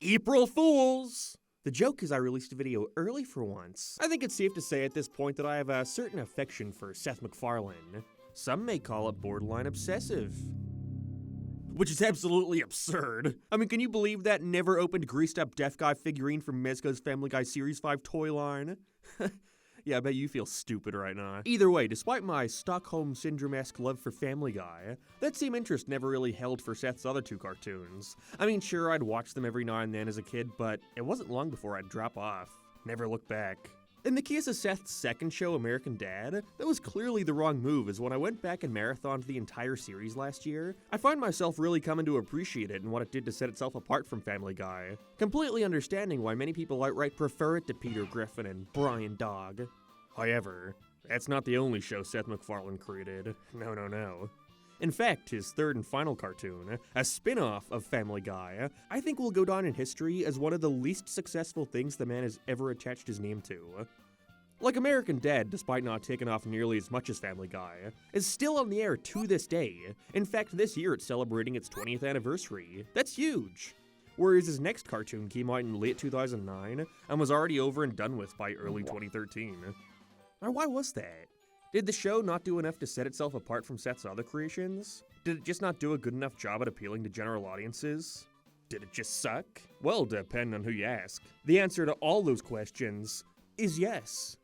April Fools! The joke is I released a video early for once. I think it's safe to say at this point that I have a certain affection for Seth MacFarlane. Some may call it borderline obsessive. Which is absolutely absurd. I mean, can you believe that never opened greased up deaf guy figurine from Mezco's Family Guy Series 5 toy line? Yeah, I bet you feel stupid right now. Either way, despite my Stockholm Syndrome-esque love for Family Guy, that same interest never really held for Seth's other two cartoons. I mean, sure, I'd watch them every now and then as a kid, but it wasn't long before I'd drop off. Never look back. In the case of Seth's second show, American Dad, that was clearly the wrong move, as when I went back and marathoned the entire series last year, I find myself really coming to appreciate it and what it did to set itself apart from Family Guy, completely understanding why many people outright prefer it to Peter Griffin and Brian Dog. However, that's not the only show Seth MacFarlane created. No. In fact, his third and final cartoon, a spin-off of Family Guy, I think will go down in history as one of the least successful things the man has ever attached his name to. Like American Dad, despite not taking off nearly as much as Family Guy, is still on the air to this day. In fact, this year it's celebrating its 20th anniversary. That's huge! Whereas his next cartoon came out in late 2009 and was already over and done with by early 2013. Now, why was that? Did the show not do enough to set itself apart from Seth's other creations? Did it just not do a good enough job at appealing to general audiences? Did it just suck? Well, depending on who you ask. The answer to all those questions is yes.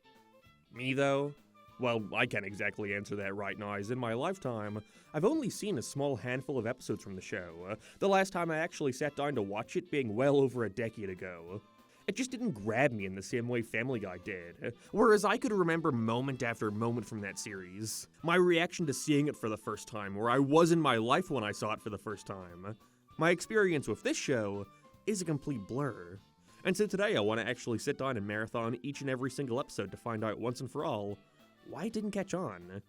Me, though? Well, I can't exactly answer that right now, as in my lifetime, I've only seen a small handful of episodes from the show, the last time I actually sat down to watch it being well over a decade ago. It just didn't grab me in the same way Family Guy did, whereas I could remember moment after moment from that series. My reaction to seeing it for the first time, where I was in my life when I saw it for the first time. My experience with this show is a complete blur. And so today I want to actually sit down and marathon each and every single episode to find out once and for all why it didn't catch on.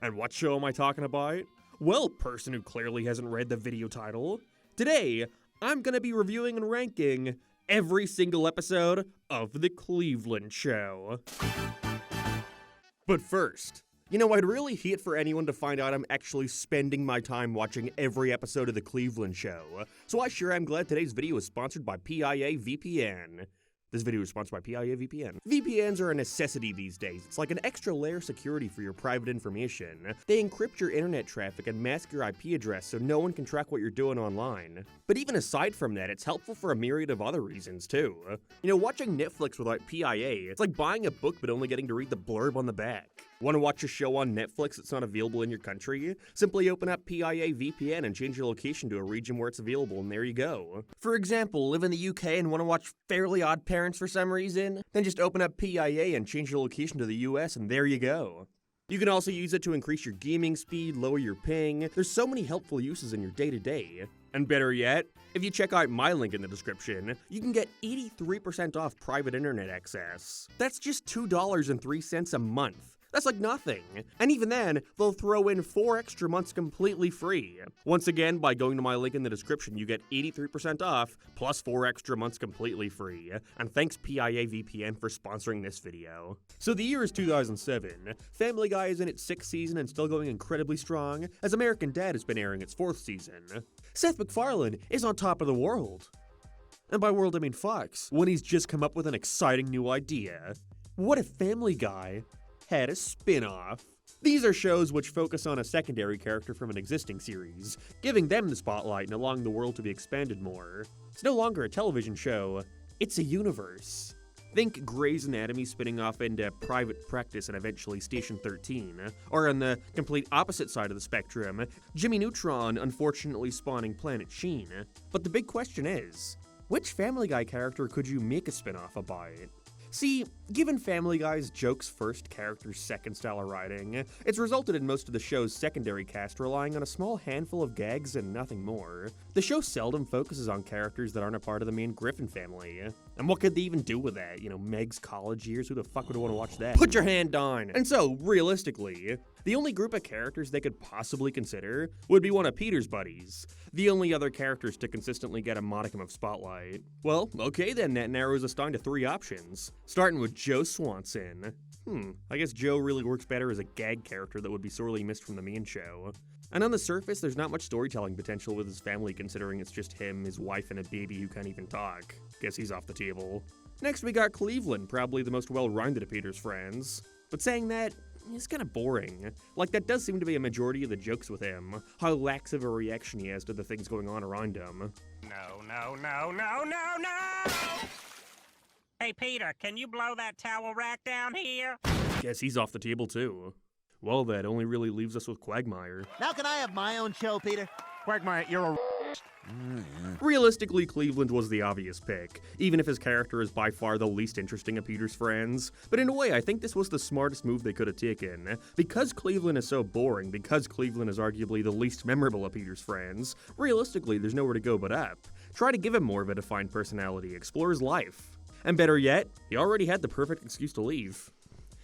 And what show am I talking about? Well, person who clearly hasn't read the video title, today I'm gonna be reviewing and ranking every single episode of The Cleveland Show. But first, I'd really hate for anyone to find out I'm actually spending my time watching every episode of The Cleveland Show, so I sure am glad today's video is sponsored by PIA VPN. This video is sponsored by PIA VPN. VPNs are a necessity these days. It's like an extra layer of security for your private information. They encrypt your internet traffic and mask your IP address so no one can track what you're doing online. But even aside from that, it's helpful for a myriad of other reasons too. Watching Netflix without PIA, it's like buying a book but only getting to read the blurb on the back. Want to watch a show on Netflix that's not available in your country? Simply open up PIA VPN and change your location to a region where it's available, and there you go. For example, live in the UK and want to watch Fairly Odd Parents for some reason? Then just open up PIA and change your location to the US, and there you go. You can also use it to increase your gaming speed, lower your ping. There's so many helpful uses in your day-to-day. And better yet, if you check out my link in the description, you can get 83% off private internet access. That's just $2.03 a month. That's like nothing. And even then, they'll throw in 4 extra months completely free. Once again, by going to my link in the description, you get 83% off, plus 4 extra months completely free. And thanks PIA VPN for sponsoring this video. So the year is 2007. Family Guy is in its 6th season and still going incredibly strong, as American Dad has been airing its 4th season. Seth MacFarlane is on top of the world. And by world I mean Fox, when he's just come up with an exciting new idea. What if Family Guy had a spin-off? These are shows which focus on a secondary character from an existing series, giving them the spotlight and allowing the world to be expanded more. It's no longer a television show, it's a universe. Think Grey's Anatomy spinning off into Private Practice and eventually Station 13, or on the complete opposite side of the spectrum, Jimmy Neutron unfortunately spawning Planet Sheen. But the big question is, which Family Guy character could you make a spin-off about? See, given Family Guy's jokes-first, characters-second style of writing, it's resulted in most of the show's secondary cast relying on a small handful of gags and nothing more. The show seldom focuses on characters that aren't a part of the main Griffin family. And what could they even do with that? Meg's college years? Who the fuck would want to watch that? Put your hand down! And so, realistically, the only group of characters they could possibly consider would be one of Peter's buddies, the only other characters to consistently get a modicum of spotlight. Well, okay then, that narrows us down to 3 options, starting with Joe Swanson. I guess Joe really works better as a gag character that would be sorely missed from the main show. And on the surface, there's not much storytelling potential with his family considering it's just him, his wife, and a baby who can't even talk. Guess he's off the table. Next we got Cleveland, probably the most well-rounded of Peter's friends. But saying that, it's kinda boring. Like, that does seem to be a majority of the jokes with him, how lax of a reaction he has to the things going on around him. No, no, no, no, no, no! Hey, Peter, can you blow that towel rack down here? Guess he's off the table too. Well, that only really leaves us with Quagmire. Now can I have my own show, Peter? Quagmire, you're a Realistically, Cleveland was the obvious pick, even if his character is by far the least interesting of Peter's friends. But in a way, I think this was the smartest move they could have taken. Because Cleveland is so boring, because Cleveland is arguably the least memorable of Peter's friends, realistically, there's nowhere to go but up. Try to give him more of a defined personality, explore his life. And better yet, he already had the perfect excuse to leave.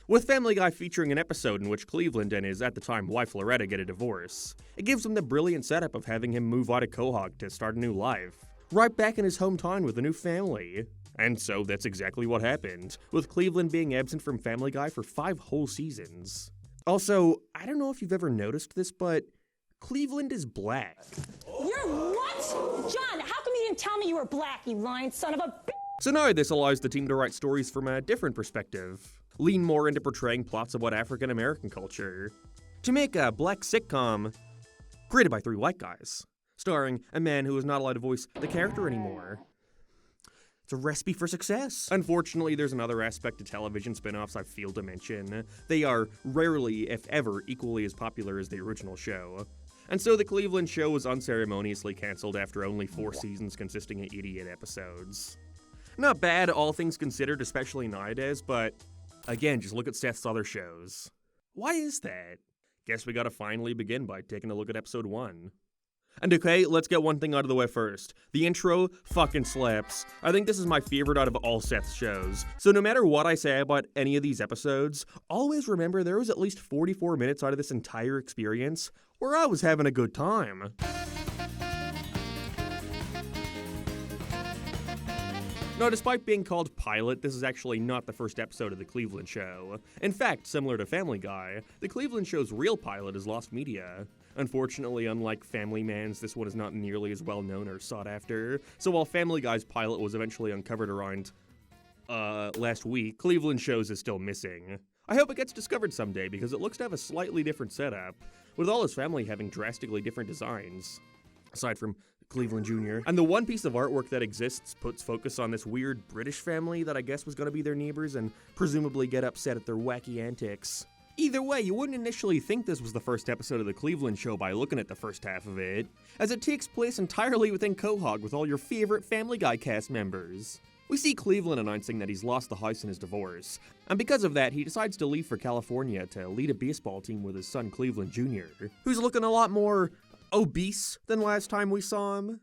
With Family Guy featuring an episode in which Cleveland and his at-the-time wife Loretta get a divorce, it gives him the brilliant setup of having him move out of Quahog to start a new life, right back in his hometown with a new family. And so that's exactly what happened, with Cleveland being absent from Family Guy for 5 whole seasons. Also, I don't know if you've ever noticed this, but Cleveland is black. You're what? John, how come you didn't tell me you were black, you lying son of a b****? So now this allows the team to write stories from a different perspective, lean more into portraying plots about African American culture, to make a black sitcom created by 3 white guys, starring a man who is not allowed to voice the character anymore. It's a recipe for success. Unfortunately, there's another aspect to television spin-offs I failed to mention. They are rarely, if ever, equally as popular as the original show. And so the Cleveland show was unceremoniously cancelled after only 4 seasons consisting of 88 episodes. Not bad, all things considered, especially nowadays, but again, just look at Seth's other shows. Why is that? Guess we gotta finally begin by taking a look at episode 1. And okay, let's get one thing out of the way first. The intro fucking slaps. I think this is my favorite out of all Seth's shows. So no matter what I say about any of these episodes, always remember there was at least 44 minutes out of this entire experience where I was having a good time. Now, despite being called pilot, this is actually not the first episode of The Cleveland Show. In fact, similar to Family Guy, The Cleveland Show's real pilot is Lost Media. Unfortunately, unlike Family Man's, this one is not nearly as well known or sought after, so while Family Guy's pilot was eventually uncovered around, last week, Cleveland Show's is still missing. I hope it gets discovered someday because it looks to have a slightly different setup, with all his family having drastically different designs. Aside from Cleveland Jr. And the one piece of artwork that exists puts focus on this weird British family that I guess was gonna be their neighbors and presumably get upset at their wacky antics. Either way, you wouldn't initially think this was the first episode of The Cleveland Show by looking at the first half of it, as it takes place entirely within Quahog with all your favorite Family Guy cast members. We see Cleveland announcing that he's lost the house in his divorce, and because of that, he decides to leave for California to lead a baseball team with his son Cleveland Jr., who's looking a lot more obese than last time we saw him.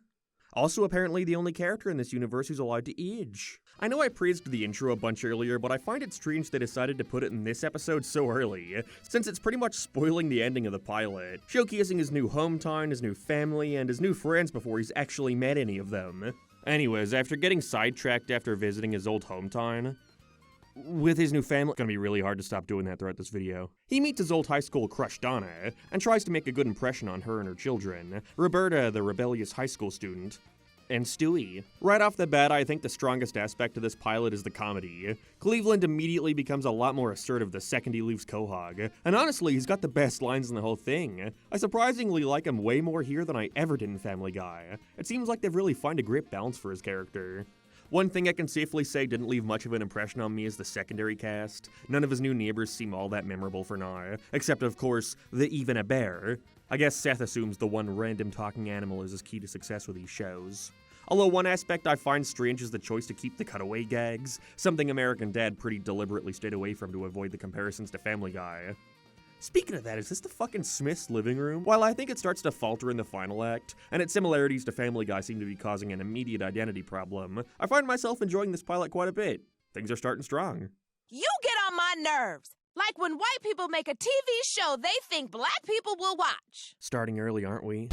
Also apparently the only character in this universe who's allowed to age. I know I praised the intro a bunch earlier, but I find it strange they decided to put it in this episode so early, since it's pretty much spoiling the ending of the pilot, showcasing his new hometown, his new family, and his new friends before he's actually met any of them. Anyways, after getting sidetracked after visiting his old hometown, with his new family, it's gonna be really hard to stop doing that throughout this video. He meets his old high school crush Donna, and tries to make a good impression on her and her children, Roberta, the rebellious high school student, and Stewie. Right off the bat, I think the strongest aspect of this pilot is the comedy. Cleveland immediately becomes a lot more assertive the second he leaves Quahog, and honestly, he's got the best lines in the whole thing. I surprisingly like him way more here than I ever did in Family Guy. It seems like they've really found a great balance for his character. One thing I can safely say didn't leave much of an impression on me is the secondary cast. None of his new neighbors seem all that memorable for now, except of course, the even a bear. I guess Seth assumes the one random talking animal is his key to success with these shows. Although one aspect I find strange is the choice to keep the cutaway gags, something American Dad pretty deliberately stayed away from to avoid the comparisons to Family Guy. Speaking of that, is this the fucking Smith's living room? While I think it starts to falter in the final act, and its similarities to Family Guy seem to be causing an immediate identity problem, I find myself enjoying this pilot quite a bit. Things are starting strong. You get on my nerves. Like when white people make a TV show they think black people will watch. Starting early, aren't we?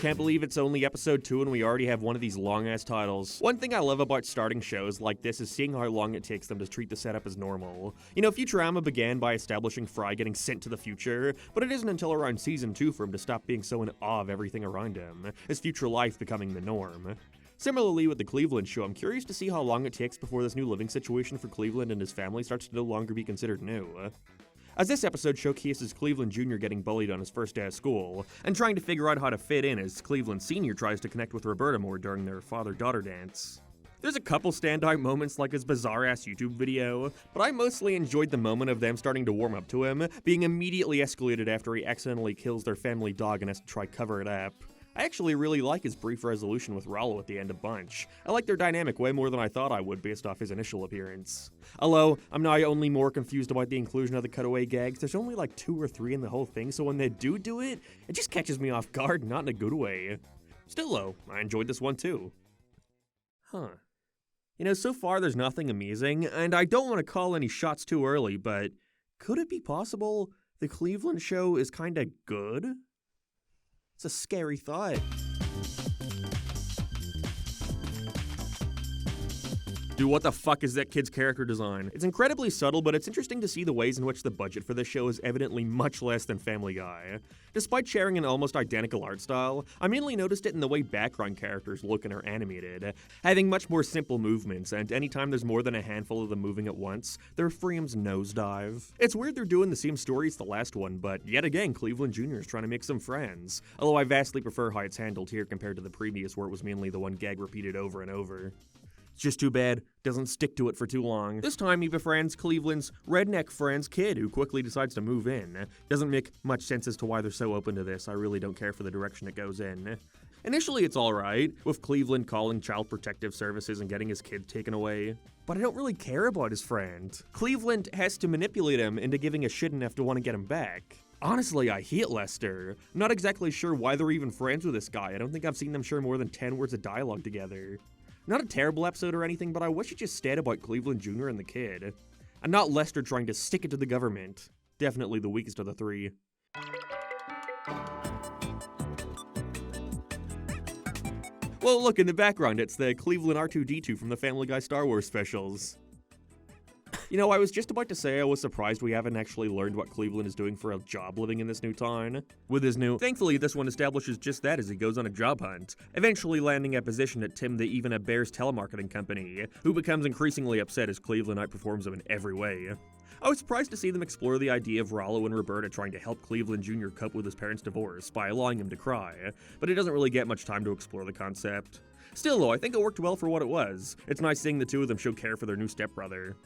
Can't believe it's only episode 2 and we already have one of these long-ass titles. One thing I love about starting shows like this is seeing how long it takes them to treat the setup as normal. You know, Futurama began by establishing Fry getting sent to the future, but it isn't until around season 2 for him to stop being so in awe of everything around him, his future life becoming the norm. Similarly with the Cleveland show, I'm curious to see how long it takes before this new living situation for Cleveland and his family starts to no longer be considered new. As this episode showcases Cleveland Jr. getting bullied on his first day of school, and trying to figure out how to fit in as Cleveland Sr. tries to connect with Roberta more during their father-daughter dance. There's a couple standout moments like his bizarre-ass YouTube video, but I mostly enjoyed the moment of them starting to warm up to him, being immediately escalated after he accidentally kills their family dog and has to try cover it up. I actually really like his brief resolution with Rollo at the end of Bunch. I like their dynamic way more than I thought I would based off his initial appearance. Although, I'm now only more confused about the inclusion of the cutaway gags. There's only like 2 or 3 in the whole thing, so when they do it, it just catches me off guard, not in a good way. Still though, I enjoyed this one too. Huh. You know, so far there's nothing amazing, and I don't want to call any shots too early, but could it be possible the Cleveland show is kinda good? It's a scary thought. Dude, what the fuck is that kid's character design? It's incredibly subtle, but it's interesting to see the ways in which the budget for this show is evidently much less than Family Guy. Despite sharing an almost identical art style, I mainly noticed it in the way background characters look and are animated, having much more simple movements, and anytime there's more than a handful of them moving at once, their frames nosedive. It's weird they're doing the same story as the last one, but yet again, Cleveland Jr. is trying to make some friends, although I vastly prefer how it's handled here compared to the previous where it was mainly the one gag repeated over and over. It's just too bad, doesn't stick to it for too long. This time he befriends Cleveland's redneck friend's kid, who quickly decides to move in. Doesn't make much sense as to why they're so open to this. I really don't care for the direction it goes in. Initially it's alright, with Cleveland calling Child Protective Services and getting his kid taken away. But I don't really care about his friend. Cleveland has to manipulate him into giving a shit enough to want to get him back. Honestly, I hate Lester. I'm not exactly sure why they're even friends with this guy. I don't think I've seen them share more than 10 words of dialogue together. Not a terrible episode or anything, but I wish it just stayed about Cleveland Jr. and the kid. And not Lester trying to stick it to the government. Definitely the weakest of the 3. Well, look, in the background, it's the Cleveland R2-D2 from the Family Guy Star Wars specials. You know, I was just about to say I was surprised we haven't actually learned what Cleveland is doing for a job living in this new town. With his new... Thankfully, this one establishes just that as he goes on a job hunt, eventually landing a position at Tim the Even a Bears telemarketing company, who becomes increasingly upset as Cleveland outperforms him in every way. I was surprised to see them explore the idea of Rollo and Roberta trying to help Cleveland Jr. cope with his parents' divorce by allowing him to cry, but it doesn't really get much time to explore the concept. Still though, I think it worked well for what it was. It's nice seeing the two of them show care for their new stepbrother.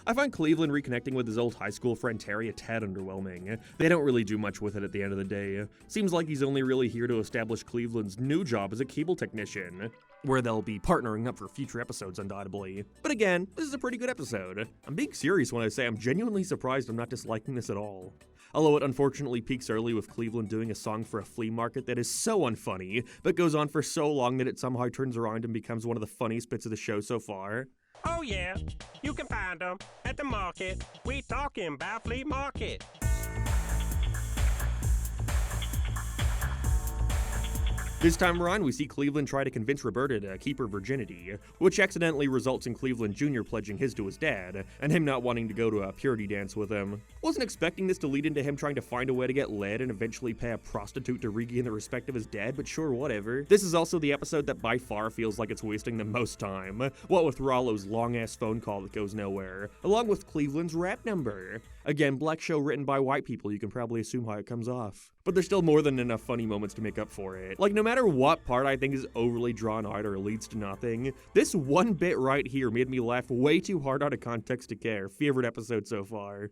I find Cleveland reconnecting with his old high school friend Terry a tad underwhelming. They don't really do much with it at the end of the day. Seems like he's only really here to establish Cleveland's new job as a cable technician, where they'll be partnering up for future episodes undoubtedly. But again, this is a pretty good episode. I'm being serious when I say I'm genuinely surprised I'm not disliking this at all. Although it unfortunately peaks early with Cleveland doing a song for a flea market that is so unfunny, but goes on for so long that it somehow turns around and becomes one of the funniest bits of the show so far. Oh yeah, you can find them at the market. We talking about flea market. This time around, we see Cleveland try to convince Roberta to keep her virginity, which accidentally results in Cleveland Jr. pledging his to his dad, and him not wanting to go to a purity dance with him. Wasn't expecting this to lead into him trying to find a way to get laid and eventually pay a prostitute to regain the respect of his dad, but sure, whatever. This is also the episode that by far feels like it's wasting the most time, what with Rollo's long-ass phone call that goes nowhere, along with Cleveland's rap number. Again, black show written by white people, you can probably assume how it comes off. But there's still more than enough funny moments to make up for it. Like, no matter what part I think is overly drawn out or leads to nothing, this one bit right here made me laugh way too hard out of context to care. Favorite episode so far.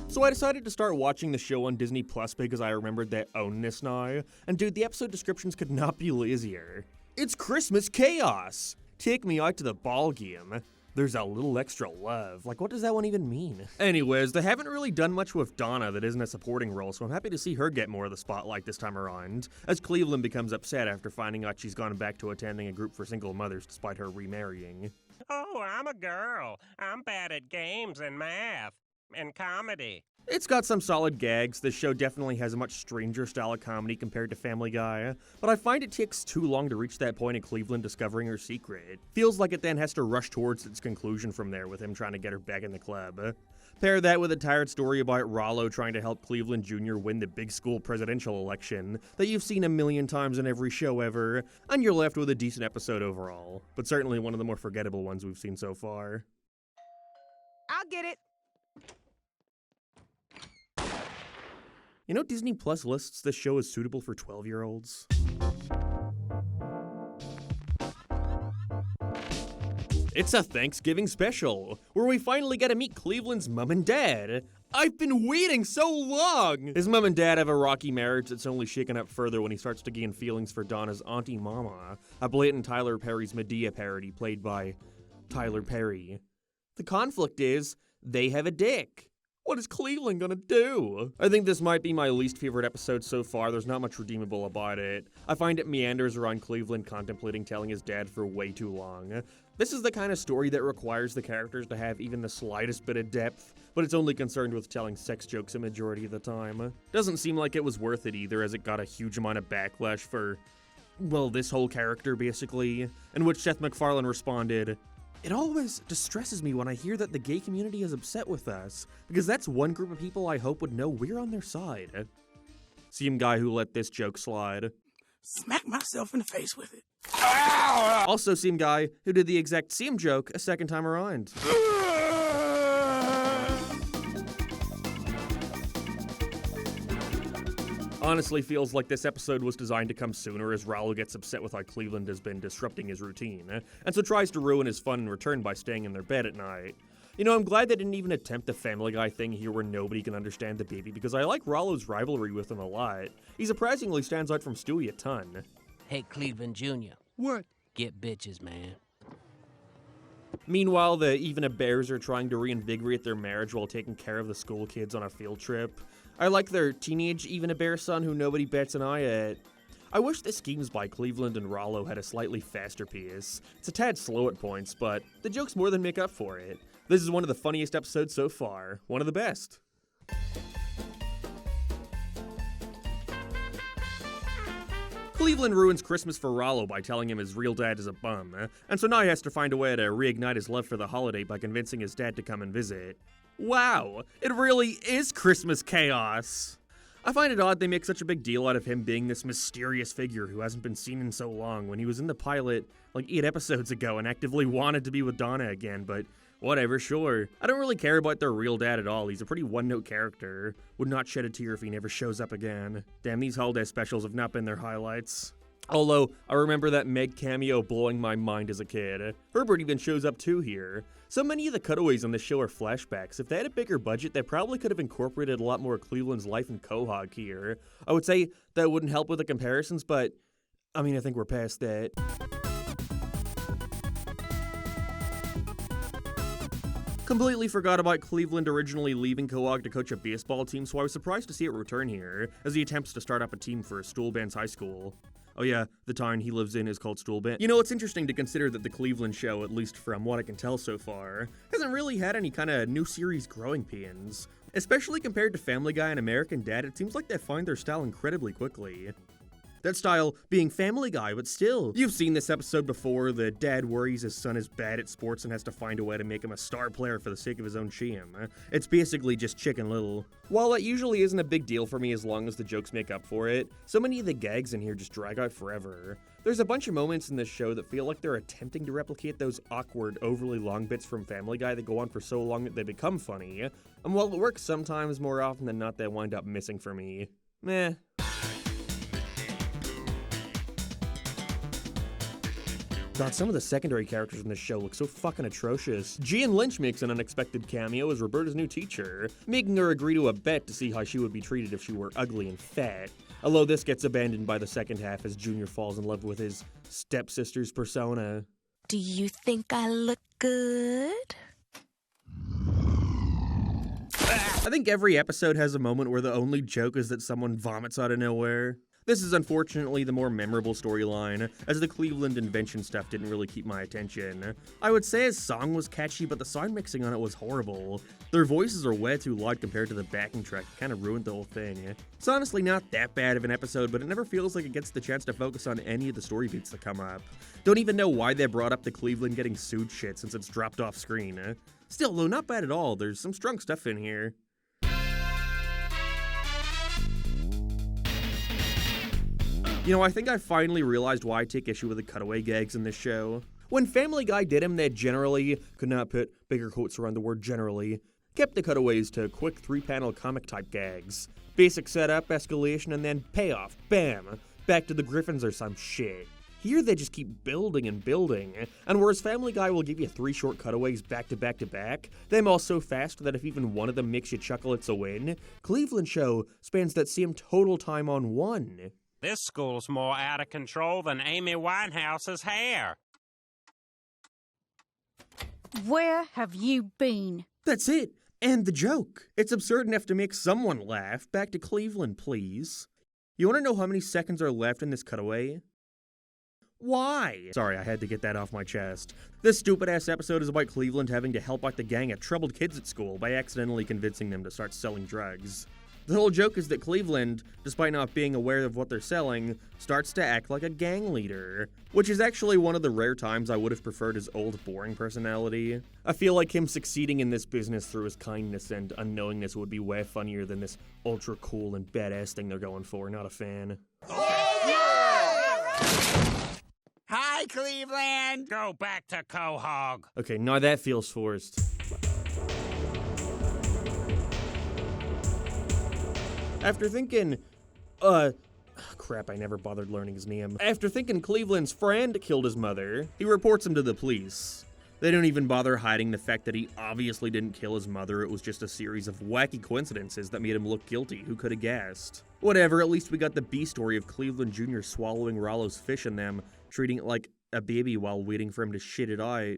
So I decided to start watching the show on Disney Plus because I remembered they own this now. And dude, the episode descriptions could not be lazier. It's Christmas chaos! Take me out to the ball game. There's a little extra love. Like, what does that one even mean? Anyways, they haven't really done much with Donna that isn't a supporting role, so I'm happy to see her get more of the spotlight this time around, as Cleveland becomes upset after finding out she's gone back to attending a group for single mothers despite her remarrying. Oh, I'm a girl. I'm bad at games and math and comedy. It's got some solid gags. This show definitely has a much stranger style of comedy compared to Family Guy, but I find it takes too long to reach that point in Cleveland discovering her secret. Feels like it then has to rush towards its conclusion from there with him trying to get her back in the club. Pair that with a tired story about Rollo trying to help Cleveland Jr. win the big school presidential election that you've seen a million times in every show ever, and you're left with a decent episode overall, but certainly one of the more forgettable ones we've seen so far. I'll get it. You know, Disney Plus lists this show as suitable for 12-year-olds. It's a Thanksgiving special, where we finally get to meet Cleveland's mom and dad. I've been waiting so long! His mom and dad have a rocky marriage that's only shaken up further when he starts to gain feelings for Donna's Auntie Mama, a blatant Tyler Perry's Medea parody played by Tyler Perry. The conflict is, they have a dick. What is Cleveland gonna do? I think this might be my least favorite episode so far. There's not much redeemable about it. I find it meanders around Cleveland contemplating telling his dad for way too long. This is the kind of story that requires the characters to have even the slightest bit of depth, but it's only concerned with telling sex jokes a majority of the time. Doesn't seem like it was worth it either, as it got a huge amount of backlash for, well, this whole character basically, in which Seth MacFarlane responded, "It always distresses me when I hear that the gay community is upset with us, because that's one group of people I hope would know we're on their side." Same guy who let this joke slide. Smack myself in the face with it. Also same guy who did the exact same joke a second time around. Honestly feels like this episode was designed to come sooner as Rollo gets upset with how Cleveland has been disrupting his routine, and so tries to ruin his fun in return by staying in their bed at night. You know, I'm glad they didn't even attempt the Family Guy thing here where nobody can understand the baby, because I like Rollo's rivalry with him a lot. He surprisingly stands out from Stewie a ton. Hey, Cleveland Jr. What? Get bitches, man. Meanwhile, the Even a Bears are trying to reinvigorate their marriage while taking care of the school kids on a field trip. I like their teenage Even a Bear son who nobody bats an eye at. I wish the schemes by Cleveland and Rollo had a slightly faster pace. It's a tad slow at points, but the jokes more than make up for it. This is one of the funniest episodes so far, one of the best. Cleveland ruins Christmas for Rollo by telling him his real dad is a bum, and so now he has to find a way to reignite his love for the holiday by convincing his dad to come and visit. Wow, it really is Christmas chaos! I find it odd they make such a big deal out of him being this mysterious figure who hasn't been seen in so long when he was in the pilot like 8 episodes ago and actively wanted to be with Donna again, but whatever, sure. I don't really care about their real dad at all. He's a pretty one-note character. Would not shed a tear if he never shows up again. Damn, these holiday specials have not been their highlights. Although, I remember that Meg cameo blowing my mind as a kid. Herbert even shows up too here. So many of the cutaways on this show are flashbacks. If they had a bigger budget, they probably could have incorporated a lot more of Cleveland's life in Quahog here. I would say that wouldn't help with the comparisons, but I mean, I think we're past that. Completely forgot about Cleveland originally leaving Quahog to coach a baseball team, so I was surprised to see it return here, as he attempts to start up a team for Stoolbands High School. Oh yeah, the town he lives in is called Stoolband. You know, it's interesting to consider that the Cleveland show, at least from what I can tell so far, hasn't really had any kind of new series growing pains. Especially compared to Family Guy and American Dad, it seems like they find their style incredibly quickly. That style being Family Guy, but still. You've seen this episode before. The dad worries his son is bad at sports and has to find a way to make him a star player for the sake of his own shame. It's basically just Chicken Little. While that usually isn't a big deal for me as long as the jokes make up for it, so many of the gags in here just drag out forever. There's a bunch of moments in this show that feel like they're attempting to replicate those awkward, overly long bits from Family Guy that go on for so long that they become funny. And while it works sometimes, more often than not they wind up missing for me. Meh. God, some of the secondary characters in this show look so fucking atrocious. Gian Lynch makes an unexpected cameo as Roberta's new teacher, making her agree to a bet to see how she would be treated if she were ugly and fat. Although this gets abandoned by the second half as Junior falls in love with his stepsister's persona. Do you think I look good? I think every episode has a moment where the only joke is that someone vomits out of nowhere. This is unfortunately the more memorable storyline, as the Cleveland invention stuff didn't really keep my attention. I would say his song was catchy, but the sound mixing on it was horrible. Their voices are way too loud compared to the backing track, it kind of ruined the whole thing. It's honestly not that bad of an episode, but it never feels like it gets the chance to focus on any of the story beats that come up. Don't even know why they brought up the Cleveland getting sued shit since it's dropped off screen. Still, though, not bad at all, there's some strong stuff in here. You know, I think I finally realized why I take issue with the cutaway gags in this show. When Family Guy did them, they generally, could not put bigger quotes around the word generally, kept the cutaways to quick 3-panel comic type gags. Basic setup, escalation, and then payoff, bam, back to the Griffins or some shit. Here they just keep building and building, and whereas Family Guy will give you 3 short cutaways back to back to back, them all so fast that if even one of them makes you chuckle it's a win, Cleveland Show spans that same total time on one. This school's more out of control than Amy Winehouse's hair. Where have you been? That's it, and the joke. It's absurd enough to make someone laugh. Back to Cleveland, please. You want to know how many seconds are left in this cutaway? Why? Sorry, I had to get that off my chest. This stupid-ass episode is about Cleveland having to help out the gang of troubled kids at school by accidentally convincing them to start selling drugs. The whole joke is that Cleveland, despite not being aware of what they're selling, starts to act like a gang leader, which is actually one of the rare times I would have preferred his old, boring personality. I feel like him succeeding in this business through his kindness and unknowingness would be way funnier than this ultra cool and badass thing they're going for. Not a fan. Hi, Cleveland! Go back to Quahog. Okay, now that feels forced. After thinking, crap, I never bothered learning his name. After thinking Cleveland's friend killed his mother, he reports him to the police. They don't even bother hiding the fact that he obviously didn't kill his mother. It was just a series of wacky coincidences that made him look guilty. Who could have guessed? Whatever, at least we got the B story of Cleveland Jr. swallowing Rollo's fish and them, treating it like a baby while waiting for him to shit it out.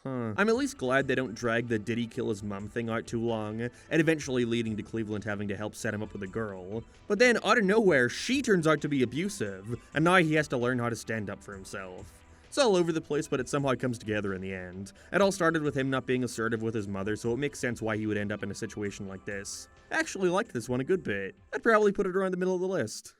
I'm at least glad they don't drag the did he kill his mom thing out too long, and eventually leading to Cleveland having to help set him up with a girl. But then, out of nowhere, she turns out to be abusive, and now he has to learn how to stand up for himself. It's all over the place, but it somehow comes together in the end. It all started with him not being assertive with his mother, so it makes sense why he would end up in a situation like this. I actually liked this one a good bit. I'd probably put it around the middle of the list.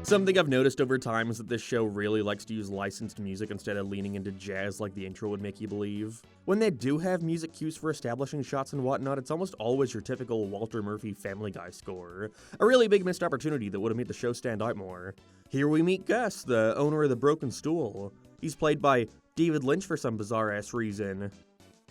Something I've noticed over time is that this show really likes to use licensed music instead of leaning into jazz like the intro would make you believe. When they do have music cues for establishing shots and whatnot, it's almost always your typical Walter Murphy Family Guy score. A really big missed opportunity that would have made the show stand out more. Here we meet Gus, the owner of the Broken Stool. He's played by David Lynch for some bizarre-ass reason.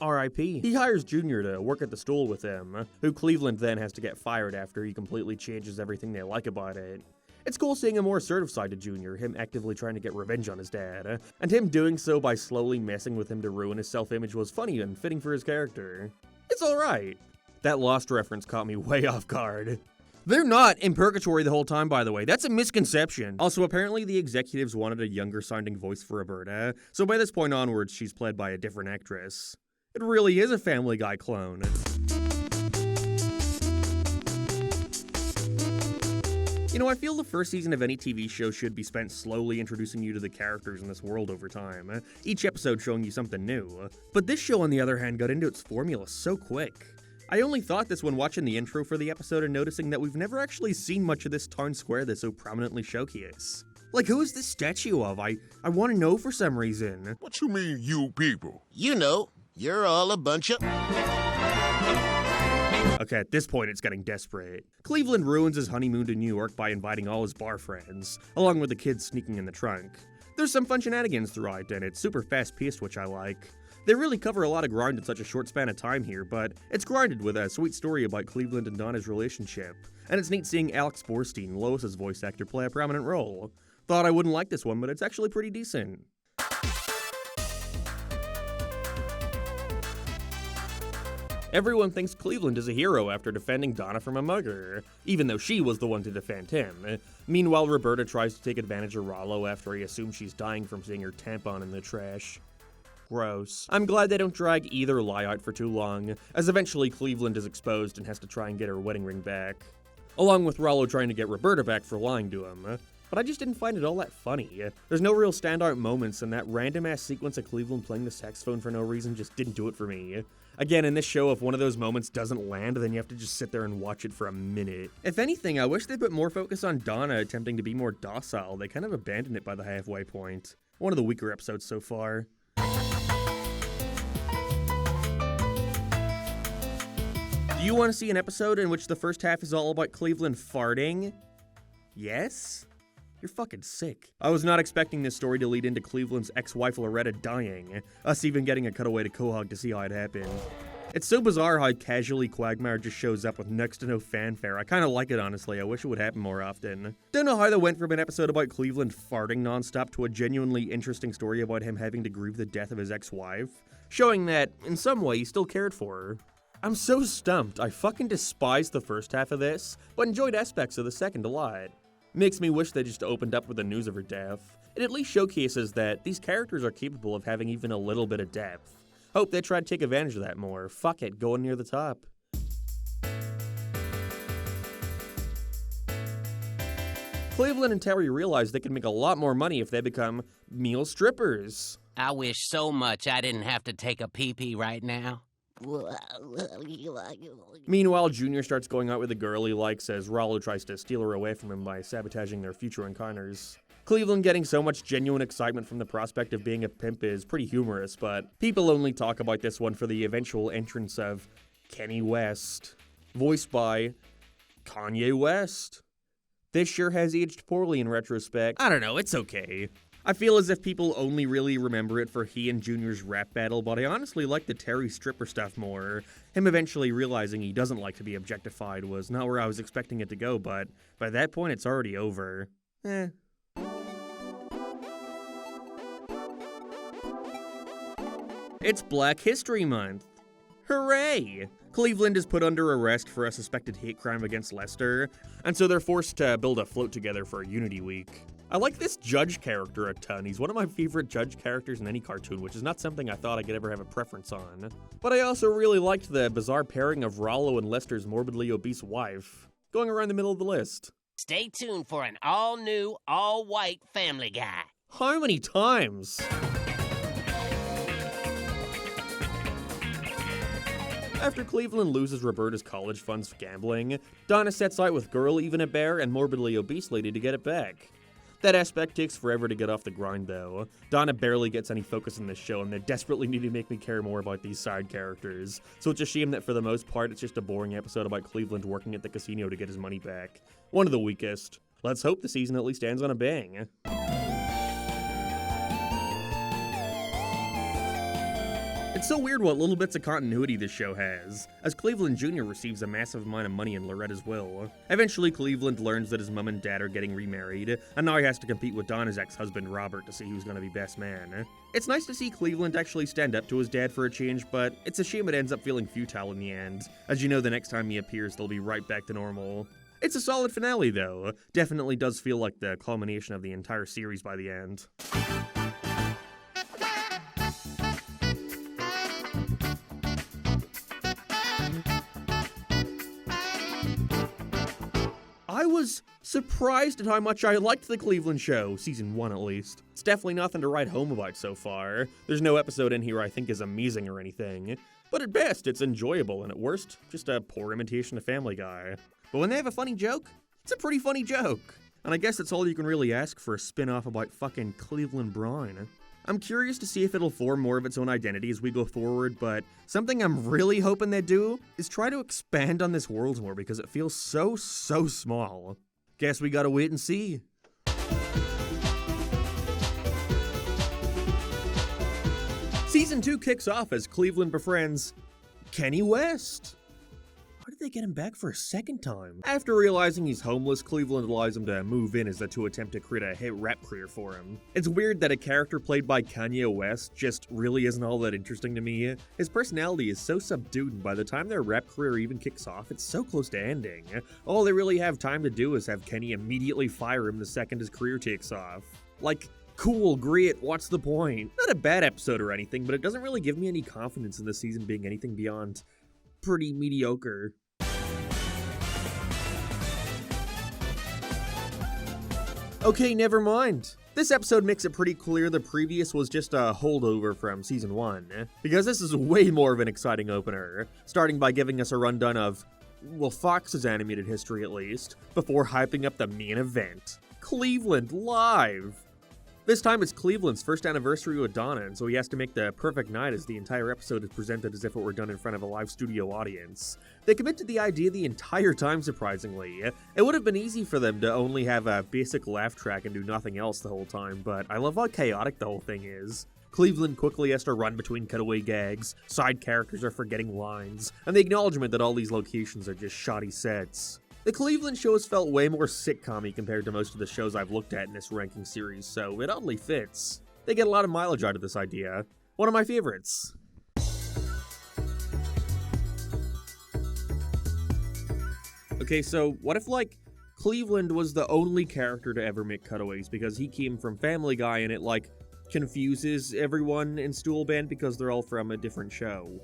R.I.P. He hires Junior to work at the stool with him, who Cleveland then has to get fired after he completely changes everything they like about it. It's cool seeing a more assertive side to Junior, him actively trying to get revenge on his dad, and him doing so by slowly messing with him to ruin his self-image was funny and fitting for his character. It's alright. That Lost reference caught me way off guard. They're not in purgatory the whole time, by the way. That's a misconception. Also, apparently the executives wanted a younger-sounding voice for Roberta, so by this point onwards, she's played by a different actress. It really is a Family Guy clone. You know, I feel the first season of any TV show should be spent slowly introducing you to the characters in this world over time, each episode showing you something new. But this show, on the other hand, got into its formula so quick. I only thought this when watching the intro for the episode and noticing that we've never actually seen much of this town square they so prominently showcase. Like, who is this statue of? I want to know for some reason. What you mean, you people? You know, you're all a bunch of... Okay, at this point it's getting desperate. Cleveland ruins his honeymoon to New York by inviting all his bar friends, along with the kids sneaking in the trunk. There's some fun shenanigans throughout, and it's super fast-paced, which I like. They really cover a lot of ground in such a short span of time here, but it's grounded with a sweet story about Cleveland and Donna's relationship. And it's neat seeing Alex Borstein, Lois's voice actor, play a prominent role. Thought I wouldn't like this one, but it's actually pretty decent. Everyone thinks Cleveland is a hero after defending Donna from a mugger, even though she was the one to defend him. Meanwhile, Roberta tries to take advantage of Rollo after he assumes she's dying from seeing her tampon in the trash. gross. I'm glad they don't drag either lie out for too long, as eventually Cleveland is exposed and has to try and get her wedding ring back. Along with Rollo trying to get Roberta back for lying to him. But I just didn't find it all that funny. There's no real standout moments, and that random-ass sequence of Cleveland playing the saxophone for no reason just didn't do it for me. Again, in this show, if one of those moments doesn't land, then you have to just sit there and watch it for a minute. If anything, I wish they put more focus on Donna attempting to be more docile. They kind of abandoned it by the halfway point. One of the weaker episodes so far. Do you want to see an episode in which the first half is all about Cleveland farting? Yes? You're fucking sick. I was not expecting this story to lead into Cleveland's ex-wife Loretta dying, us even getting a cutaway to Quahog to see how it happened. It's so bizarre how casually Quagmire just shows up with next to no fanfare. I kinda like it, honestly. I wish it would happen more often. Don't know how they went from an episode about Cleveland farting nonstop to a genuinely interesting story about him having to grieve the death of his ex-wife, showing that, in some way, he still cared for her. I'm so stumped. I fucking despised the first half of this, but enjoyed aspects of the second a lot. Makes me wish they just opened up with the news of her death. It at least showcases that these characters are capable of having even a little bit of depth. Hope they try to take advantage of that more. Fuck it, going near the top. Cleveland and Terry realize they can make a lot more money if they become meal strippers. I wish so much I didn't have to take a pee-pee right now. Meanwhile, Junior starts going out with a girl he likes as Rollo tries to steal her away from him by sabotaging their future encounters. Cleveland getting so much genuine excitement from the prospect of being a pimp is pretty humorous, but people only talk about this one for the eventual entrance of Kenny West, voiced by Kanye West. This sure has aged poorly in retrospect. I don't know, it's okay. I feel as if people only really remember it for he and Junior's rap battle, but I honestly like the Terry stripper stuff more. Him eventually realizing he doesn't like to be objectified was not where I was expecting it to go, but by that point it's already over. It's Black History Month. Hooray! Cleveland is put under arrest for a suspected hate crime against Lester, and so they're forced to build a float together for Unity Week. I like this Judge character a ton. He's one of my favorite Judge characters in any cartoon, which is not something I thought I could ever have a preference on. But I also really liked the bizarre pairing of Rollo and Lester's morbidly obese wife, going around the middle of the list. Stay tuned for an all-new, all-white Family Guy. How many times? After Cleveland loses Roberta's college funds for gambling, Donna sets out with Girl, Even a Bear, and morbidly obese lady to get it back. That aspect takes forever to get off the grind, though. Donna barely gets any focus in this show, and they desperately need to make me care more about these side characters. So it's a shame that for the most part, it's just a boring episode about Cleveland working at the casino to get his money back. One of the weakest. Let's hope the season at least ends on a bang. It's so weird what little bits of continuity this show has, as Cleveland Jr. receives a massive amount of money in Loretta's will. Eventually, Cleveland learns that his mom and dad are getting remarried, and now he has to compete with Donna's ex-husband Robert to see who's gonna be best man. It's nice to see Cleveland actually stand up to his dad for a change, but it's a shame it ends up feeling futile in the end. As you know, the next time he appears, they'll be right back to normal. It's a solid finale, though. Definitely does feel like the culmination of the entire series by the end. I was surprised at how much I liked the Cleveland show, season 1 at least. It's definitely nothing to write home about so far. There's no episode in here I think is amazing or anything. But at best, it's enjoyable, and at worst, just a poor imitation of Family Guy. But when they have a funny joke, it's a pretty funny joke. And I guess that's all you can really ask for a spin-off about fucking Cleveland Brown. I'm curious to see if it'll form more of its own identity as we go forward, but something I'm really hoping they do is try to expand on this world more because it feels so small. Guess we gotta wait and see. Season 2 kicks off as Cleveland befriends Kenny West. How did they get him back for a second time? After realizing he's homeless, Cleveland allows him to move in as the two attempt to create a hit rap career for him. It's weird that a character played by Kanye West just really isn't all that interesting to me. His personality is so subdued, and by the time their rap career even kicks off, it's so close to ending. All they really have time to do is have Kenny immediately fire him the second his career takes off. Like, Cool, great, what's the point? Not a bad episode or anything, but it doesn't really give me any confidence in this season being anything beyond pretty mediocre. Okay, never mind. This episode makes it pretty clear the previous was just a holdover from Season 1, because this is way more of an exciting opener, starting by giving us a rundown of, well, Fox's animated history at least, before hyping up the main event, Cleveland Live! This time it's Cleveland's first anniversary with Donna, and so he has to make the perfect night as the entire episode is presented as if it were done in front of a live studio audience. They commit to the idea the entire time, surprisingly. It would have been easy for them to only have a basic laugh track and do nothing else the whole time, but I love how chaotic the whole thing is. Cleveland quickly has to run between cutaway gags, side characters are forgetting lines, and the acknowledgement that all these locations are just shoddy sets. The Cleveland shows felt way more sitcom-y compared to most of the shows I've looked at in this ranking series, so it oddly fits. They get a lot of mileage out of this idea. One of my favorites. Okay, so what if, like, Cleveland was the only character to ever make cutaways because he came from Family Guy and it, like, confuses everyone in Stool Band because they're all from a different show?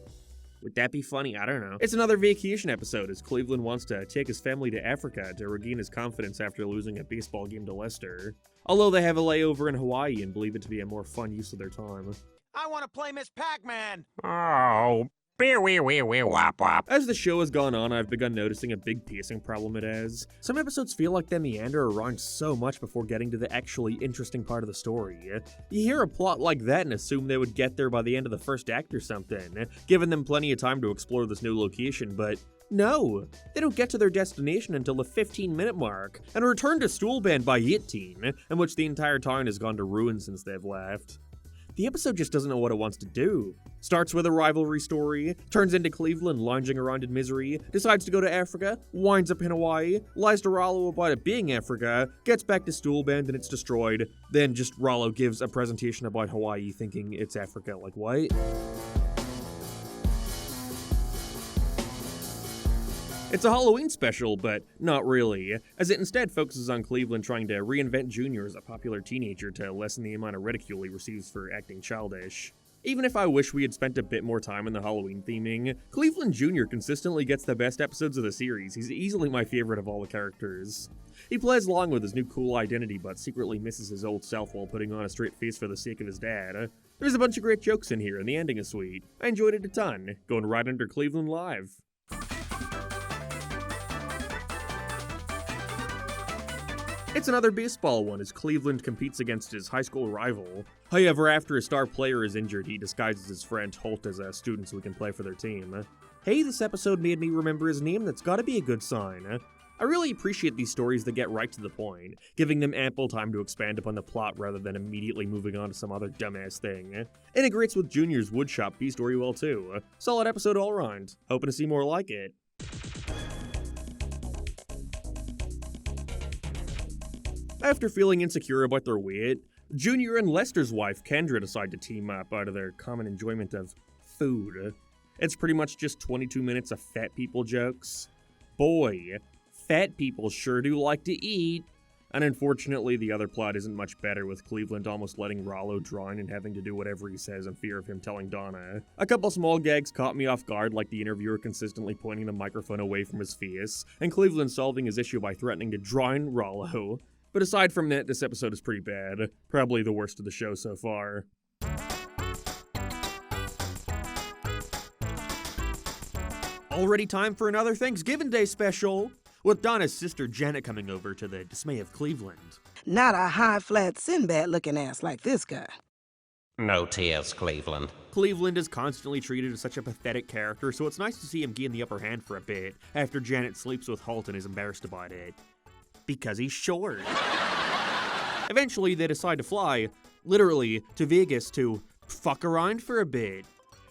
Would that be funny? I don't know. It's another vacation episode as Cleveland wants to take his family to Africa to regain his confidence after losing a baseball game to Lester. Although they have a layover in Hawaii and believe it to be a more fun use of their time. I want to play Miss Pac-Man. Oh, wop wop. As the show has gone on, I've begun noticing a big pacing problem it has. Some episodes feel like they meander around so much before getting to the actually interesting part of the story. You hear a plot like that and assume they would get there by the end of the first act or something, giving them plenty of time to explore this new location, but no, they don't get to their destination until the 15-minute mark, and return to Stool Band by 18, in which the entire town has gone to ruin since they've left. The episode just doesn't know what it wants to do. Starts with a rivalry story, turns into Cleveland lounging around in misery, decides to go to Africa, winds up in Hawaii, lies to Rollo about it being Africa, gets back to Stool Band and it's destroyed, then just Rollo gives a presentation about Hawaii thinking it's Africa. Like, what? It's a Halloween special, but not really, as it instead focuses on Cleveland trying to reinvent Junior as a popular teenager to lessen the amount of ridicule he receives for acting childish. Even if I wish we had spent a bit more time in the Halloween theming, Cleveland Jr. consistently gets the best episodes of the series. He's easily my favorite of all the characters. He plays along with his new cool identity, but secretly misses his old self while putting on a straight face for the sake of his dad. There's a bunch of great jokes in here, and the ending is sweet. I enjoyed it a ton, going right under Cleveland Live. It's another baseball one as Cleveland competes against his high school rival. However, after a star player is injured, he disguises his friend Holt as a student so he can play for their team. Hey, this episode made me remember his name, that's gotta be a good sign. I really appreciate these stories that get right to the point, giving them ample time to expand upon the plot rather than immediately moving on to some other dumbass thing. Integrates with Junior's woodshop B story well too. Solid episode all around. Hoping to see more like it. After feeling insecure about their weight, Junior and Lester's wife, Kendra, decide to team up out of their common enjoyment of food. It's pretty much just 22 minutes of fat people jokes. Boy, fat people sure do like to eat. And unfortunately, the other plot isn't much better, with Cleveland almost letting Rollo drown and having to do whatever he says in fear of him telling Donna. A couple small gags caught me off guard, like the interviewer consistently pointing the microphone away from his face, and Cleveland solving his issue by threatening to drown Rollo. But aside from that, this episode is pretty bad. Probably the worst of the show so far. Already time for another Thanksgiving Day special, with Donna's sister Janet coming over to the dismay of Cleveland. Not a high, flat, Sinbad-looking ass like this guy. No tears, Cleveland. Cleveland is constantly treated as such a pathetic character, so it's nice to see him gain the upper hand for a bit, after Janet sleeps with Holt and is embarrassed about it. Because he's short. Eventually, they decide to fly, literally, to Vegas to fuck around for a bit.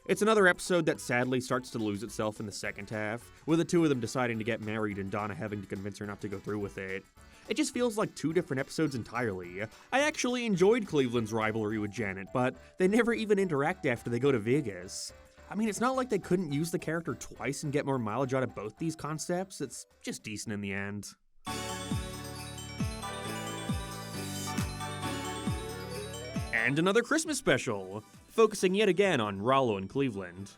It's another episode that sadly starts to lose itself in the second half, with the two of them deciding to get married and Donna having to convince her not to go through with it. It just feels like two different episodes entirely. I actually enjoyed Cleveland's rivalry with Janet, but they never even interact after they go to Vegas. I mean, it's not like they couldn't use the character twice and get more mileage out of both these concepts. It's just decent in the end. And another Christmas special, focusing yet again on Rollo and Cleveland.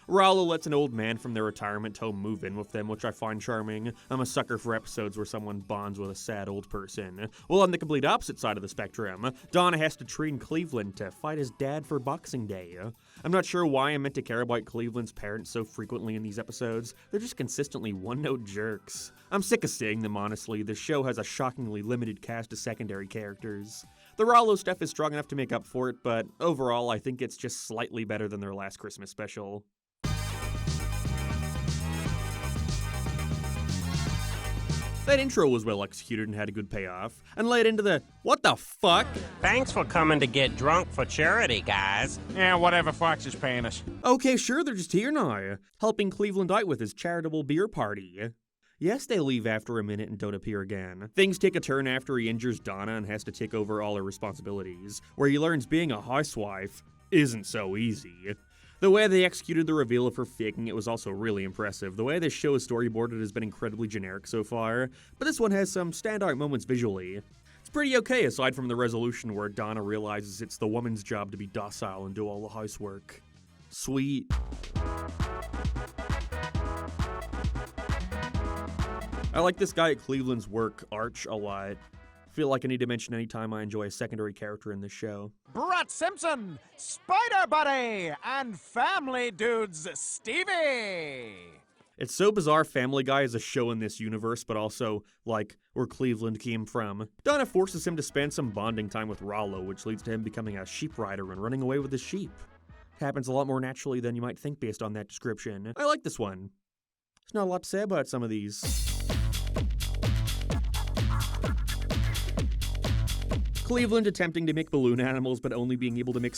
Rollo lets an old man from their retirement home move in with them, which I find charming. I'm a sucker for episodes where someone bonds with a sad old person. Well, on the complete opposite side of the spectrum, Donna has to train Cleveland to fight his dad for Boxing Day. I'm not sure why I'm meant to care about Cleveland's parents so frequently in these episodes. They're just consistently one-note jerks. I'm sick of seeing them, honestly. The show has a shockingly limited cast of secondary characters. The Rollo stuff is strong enough to make up for it, but overall I think it's just slightly better than their last Christmas special. That intro was well executed and had a good payoff, and led into the, what the fuck? Thanks for coming to get drunk for charity, guys. Yeah, whatever Fox is paying us. Okay, sure, they're just here now, helping Cleveland out with his charitable beer party. Yes, they leave after a minute and don't appear again. Things take a turn after he injures Donna and has to take over all her responsibilities, where he learns being a housewife isn't so easy. The way they executed the reveal of her faking it was also really impressive. The way this show is storyboarded has been incredibly generic so far, but this one has some standout moments visually. It's pretty okay aside from the resolution where Donna realizes it's the woman's job to be docile and do all the housework. Sweet. I like this guy at Cleveland's work, Arch, a lot. Feel like I need to mention any time I enjoy a secondary character in this show. Brat Simpson, Spider Buddy, and Family Dudes Stevie. It's so bizarre Family Guy is a show in this universe, but also, like, where Cleveland came from. Donna forces him to spend some bonding time with Rollo, which leads to him becoming a sheep rider and running away with his sheep. It happens a lot more naturally than you might think based on that description. I like this one. There's not a lot to say about some of these. Cleveland attempting to make balloon animals but only being able to make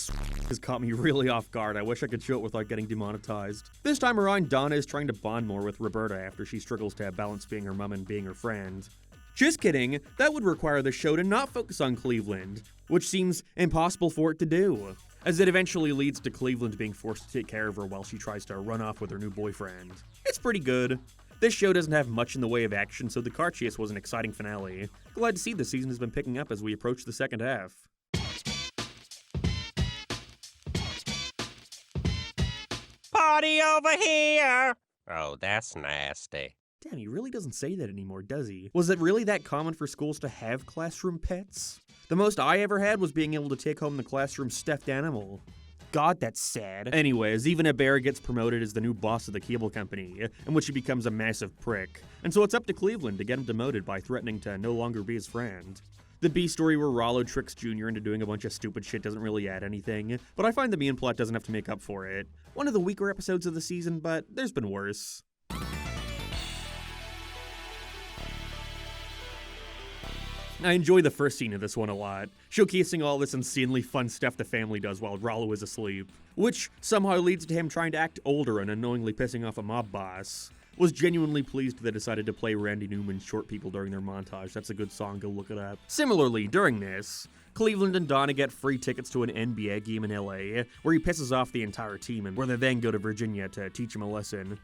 has caught me really off guard. I wish I could show it without getting demonetized. This time around, Donna is trying to bond more with Roberta after she struggles to balance being her mom and being her friend. Just kidding, that would require the show to not focus on Cleveland, which seems impossible for it to do, as it eventually leads to Cleveland being forced to take care of her while she tries to run off with her new boyfriend. It's pretty good. This show doesn't have much in the way of action, so the car chase was an exciting finale. Glad to see the season has been picking up as we approach the second half. Party over here! Oh, that's nasty. Damn, he really doesn't say that anymore, does he? Was it really that common for schools to have classroom pets? The most I ever had was being able to take home the classroom stuffed animal. God, that's sad. Anyways, even a bear gets promoted as the new boss of the cable company, in which he becomes a massive prick. And so it's up to Cleveland to get him demoted by threatening to no longer be his friend. The B story where Rollo tricks Junior into doing a bunch of stupid shit doesn't really add anything, but I find the main plot doesn't have to make up for it. One of the weaker episodes of the season, but there's been worse. I enjoy the first scene of this one a lot, showcasing all this insanely fun stuff the family does while Rollo is asleep, which somehow leads to him trying to act older and unknowingly pissing off a mob boss. Was genuinely pleased they decided to play Randy Newman's Short People during their montage. That's a good song, go look it up. Similarly, during this, Cleveland and Donna get free tickets to an NBA game in LA, where he pisses off the entire team and where they then go to Virginia to teach him a lesson.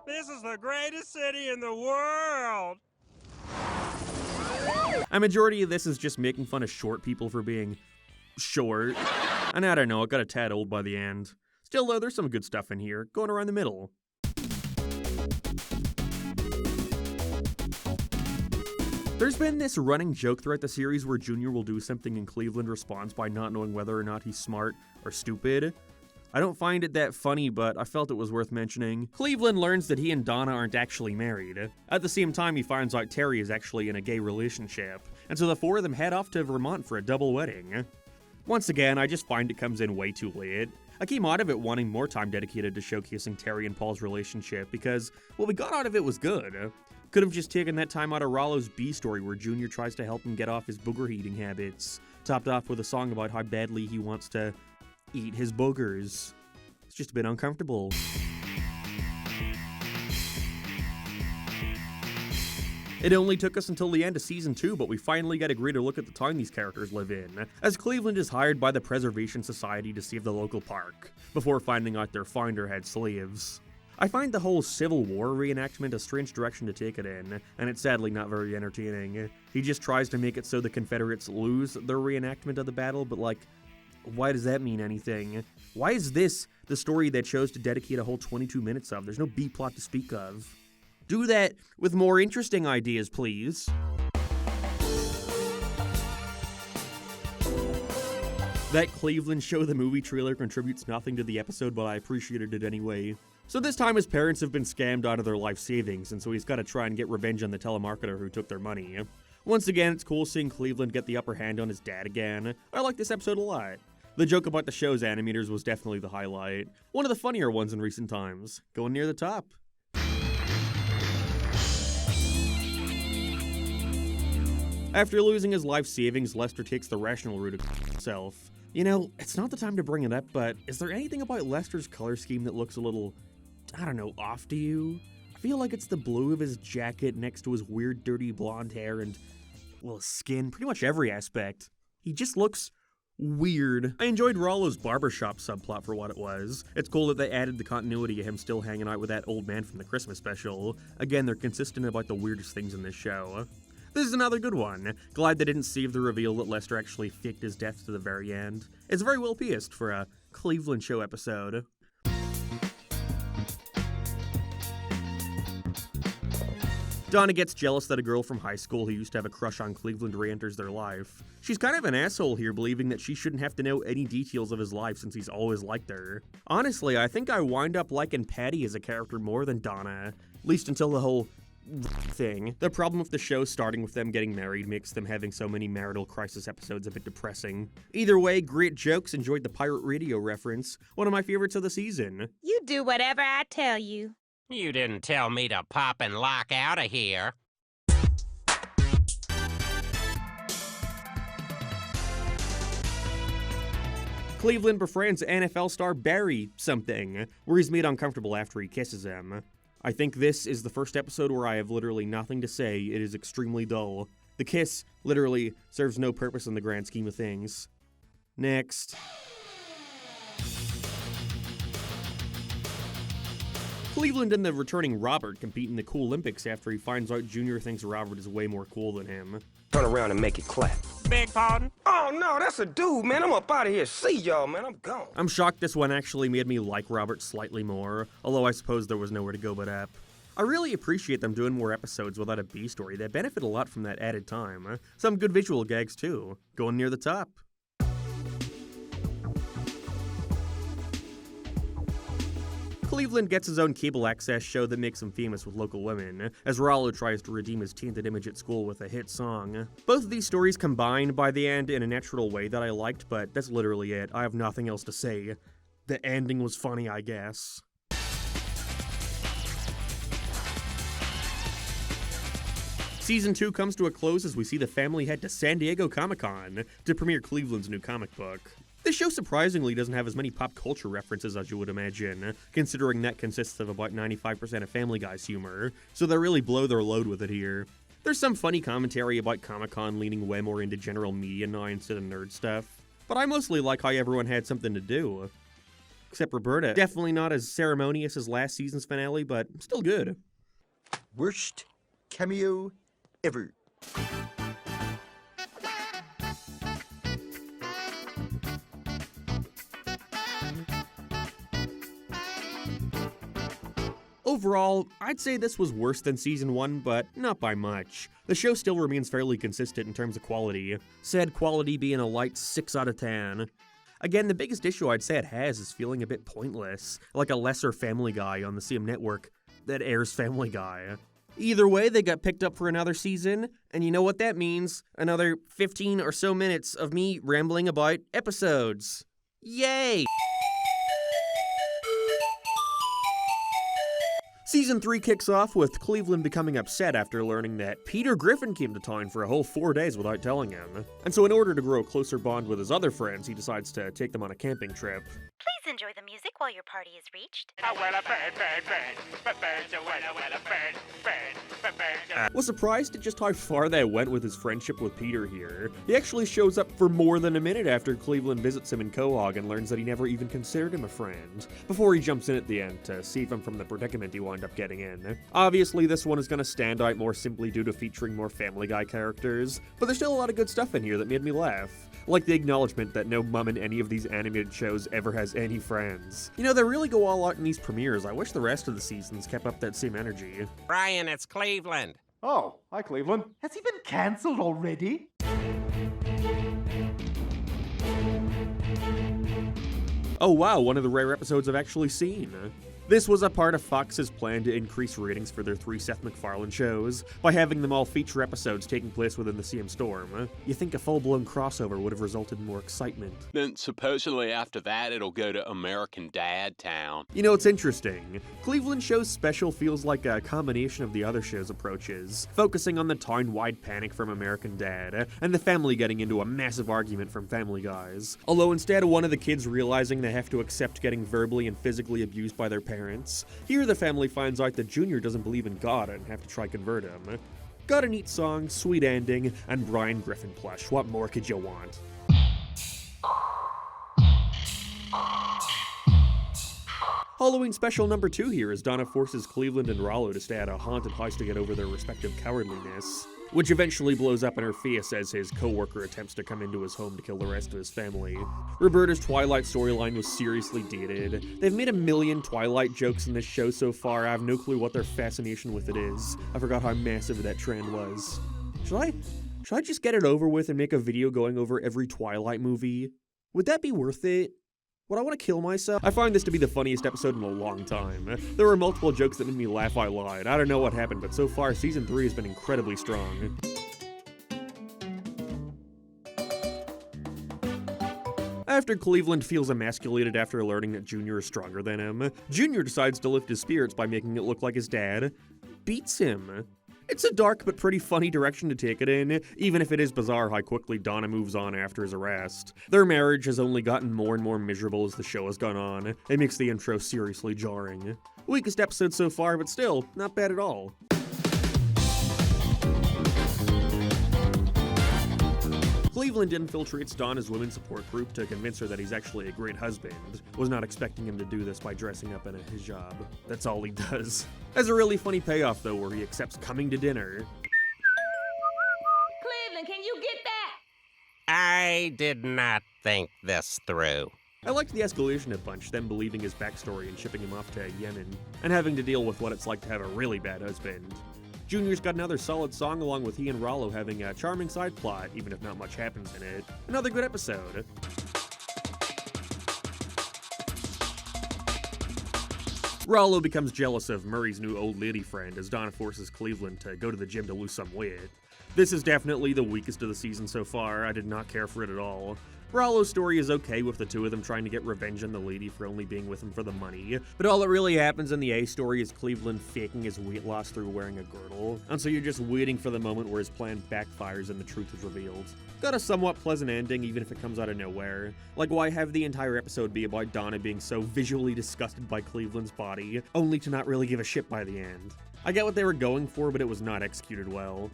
This is the greatest city in the world! A majority of this is just making fun of short people for being short. And I don't know, it got a tad old by the end. Still though, there's some good stuff in here, going around the middle. There's been this running joke throughout the series where Junior will do something and Cleveland responds by not knowing whether or not he's smart or stupid. I don't find it that funny, but I felt it was worth mentioning. Cleveland learns that he and Donna aren't actually married. At the same time, he finds out Terry is actually in a gay relationship, and so the four of them head off to Vermont for a double wedding. Once again, I just find it comes in way too late. I came out of it wanting more time dedicated to showcasing Terry and Paul's relationship because what we got out of it was good. Could have just taken that time out of Rollo's B story where Junior tries to help him get off his booger eating habits, topped off with a song about how badly he wants to eat his boogers. It's just a bit uncomfortable. It only took us until the end of Season 2, but we finally get a greater look at the town these characters live in, as Cleveland is hired by the Preservation Society to save the local park, before finding out their founder had slaves. I find the whole Civil War reenactment a strange direction to take it in, and it's sadly not very entertaining. He just tries to make it so the Confederates lose their reenactment of the battle, but like, why does that mean anything? Why is this the story they chose to dedicate a whole 22 minutes of? There's no B-plot to speak of. Do that with more interesting ideas, please. That Cleveland Show the movie trailer contributes nothing to the episode, but I appreciated it anyway. So this time his parents have been scammed out of their life savings, and so he's got to try and get revenge on the telemarketer who took their money. Once again, it's cool seeing Cleveland get the upper hand on his dad again. I like this episode a lot. The joke about the show's animators was definitely the highlight. One of the funnier ones in recent times. Going near the top. After losing his life savings, Lester takes the rational route of himself. You know, it's not the time to bring it up, but is there anything about Lester's color scheme that looks a little, I don't know, off to you? I feel like it's the blue of his jacket next to his weird, dirty blonde hair and, well, his skin, pretty much every aspect. He just looks weird. I enjoyed Rollo's barbershop subplot for what it was. It's cool that they added the continuity of him still hanging out with that old man from the Christmas special. Again, they're consistent about the weirdest things in this show. This is another good one. Glad they didn't save the reveal that Lester actually faked his death to the very end. It's very well paced for a Cleveland Show episode. Donna gets jealous that a girl from high school who used to have a crush on Cleveland re-enters their life. She's kind of an asshole here, believing that she shouldn't have to know any details of his life since he's always liked her. Honestly, I think I wind up liking Patty as a character more than Donna, at least until the whole thing. The problem with the show starting with them getting married makes them having so many marital crisis episodes a bit depressing. Either way, great jokes, enjoyed the pirate radio reference, one of my favorites of the season. You do whatever I tell you. You didn't tell me to pop and lock out of here. Cleveland befriends NFL star Barry something, where he's made uncomfortable after he kisses him. I think this is the first episode where I have literally nothing to say. It is extremely dull. The kiss literally serves no purpose in the grand scheme of things. Next. Cleveland and the returning Robert compete in the Cool Olympics after he finds out Junior thinks Robert is way more cool than him. Turn around and make it clap. Beg pardon? Oh, no, that's a dude, man. I'm up out of here. See y'all, man. I'm gone. I'm shocked this one actually made me like Robert slightly more, although I suppose there was nowhere to go but up. I really appreciate them doing more episodes without a B story. They benefit a lot from that added time. Some good visual gags too. Going near the top. Cleveland gets his own cable access show that makes him famous with local women, as Rollo tries to redeem his tainted image at school with a hit song. Both of these stories combine by the end in a natural way that I liked, but that's literally it. I have nothing else to say. The ending was funny, I guess. Season 2 comes to a close as we see the family head to San Diego Comic-Con to premiere Cleveland's new comic book. This show surprisingly doesn't have as many pop culture references as you would imagine, considering that consists of about 95% of Family Guy's humor, so they really blow their load with it here. There's some funny commentary about Comic-Con leaning way more into general media now instead of nerd stuff, but I mostly like how everyone had something to do. Except Roberta. Definitely not as ceremonious as last season's finale, but still good. Worst cameo ever. Overall, I'd say this was worse than Season 1, but not by much. The show still remains fairly consistent in terms of quality, said quality being a light 6 out of 10. Again, the biggest issue I'd say it has is feeling a bit pointless, like a lesser Family Guy on the CM network that airs Family Guy. Either way, they got picked up for another season, and you know what that means, another 15 or so minutes of me rambling about episodes. Yay! Season 3 kicks off with Cleveland becoming upset after learning that Peter Griffin came to town for a whole 4 days without telling him. And so in order to grow a closer bond with his other friends, he decides to take them on a camping trip. Please enjoy the music while your party is reached. Was surprised at just how far they went with his friendship with Peter here. He actually shows up for more than a minute after Cleveland visits him in Quahog and learns that he never even considered him a friend, before he jumps in at the end to save him from the predicament he wound up getting in. Obviously, this one is going to stand out more simply due to featuring more Family Guy characters, but there's still a lot of good stuff in here that made me laugh. Like the acknowledgement that no mum in any of these animated shows ever has any friends. You know, they really go all out in these premieres. I wish the rest of the seasons kept up that same energy. Brian, it's Cleveland. Oh, hi, Cleveland. Has he been cancelled already? Oh wow, one of the rare episodes I've actually seen. This was a part of Fox's plan to increase ratings for their 3 Seth MacFarlane shows, by having them all feature episodes taking place within the CM Storm. You think a full-blown crossover would have resulted in more excitement. Then supposedly after that it'll go to American Dad Town. You know, it's interesting. Cleveland Show's special feels like a combination of the other show's approaches, focusing on the town-wide panic from American Dad, and the family getting into a massive argument from Family Guys. Although instead of one of the kids realizing they have to accept getting verbally and physically abused by their parents, here the family finds out that Junior doesn't believe in God and have to try convert him. Got a neat song, sweet ending, and Brian Griffin plush. What more could you want? Halloween special number 2 here as Donna forces Cleveland and Rollo to stay at a haunted house to get over their respective cowardliness, which eventually blows up in her face as his co-worker attempts to come into his home to kill the rest of his family. Roberta's Twilight storyline was seriously dated. They've made a million Twilight jokes in this show so far. I have no clue what their fascination with it is. I forgot how massive that trend was. Should I just get it over with and make a video going over every Twilight movie? Would that be worth it? Would I want to kill myself? I find this to be the funniest episode in a long time. There were multiple jokes that made me laugh out loud. I don't know what happened, but so far, Season 3 has been incredibly strong. After Cleveland feels emasculated after learning that Junior is stronger than him, Junior decides to lift his spirits by making it look like his dad beats him. It's a dark but pretty funny direction to take it in, even if it is bizarre how quickly Donna moves on after his arrest. Their marriage has only gotten more and more miserable as the show has gone on. It makes the intro seriously jarring. Weakest episode so far, but still, not bad at all. Cleveland infiltrates Donna's women's support group to convince her that he's actually a great husband. Was not expecting him to do this by dressing up in a hijab. That's all he does. Has a really funny payoff though, where he accepts coming to dinner. Cleveland, can you get that? I did not think this through. I liked the escalation a bunch, them believing his backstory and shipping him off to Yemen, and having to deal with what it's like to have a really bad husband. Junior's got another solid song along with he and Rollo having a charming side plot, even if not much happens in it. Another good episode. Rollo becomes jealous of Murray's new old lady friend as Donna forces Cleveland to go to the gym to lose some weight. This is definitely the weakest of the season so far. I did not care for it at all. Rollo's story is okay with the two of them trying to get revenge on the lady for only being with him for the money, but all that really happens in the A story is Cleveland faking his weight loss through wearing a girdle, and so you're just waiting for the moment where his plan backfires and the truth is revealed. Got a somewhat pleasant ending even if it comes out of nowhere. Like, why have the entire episode be about Donna being so visually disgusted by Cleveland's body, only to not really give a shit by the end? I get what they were going for, but it was not executed well.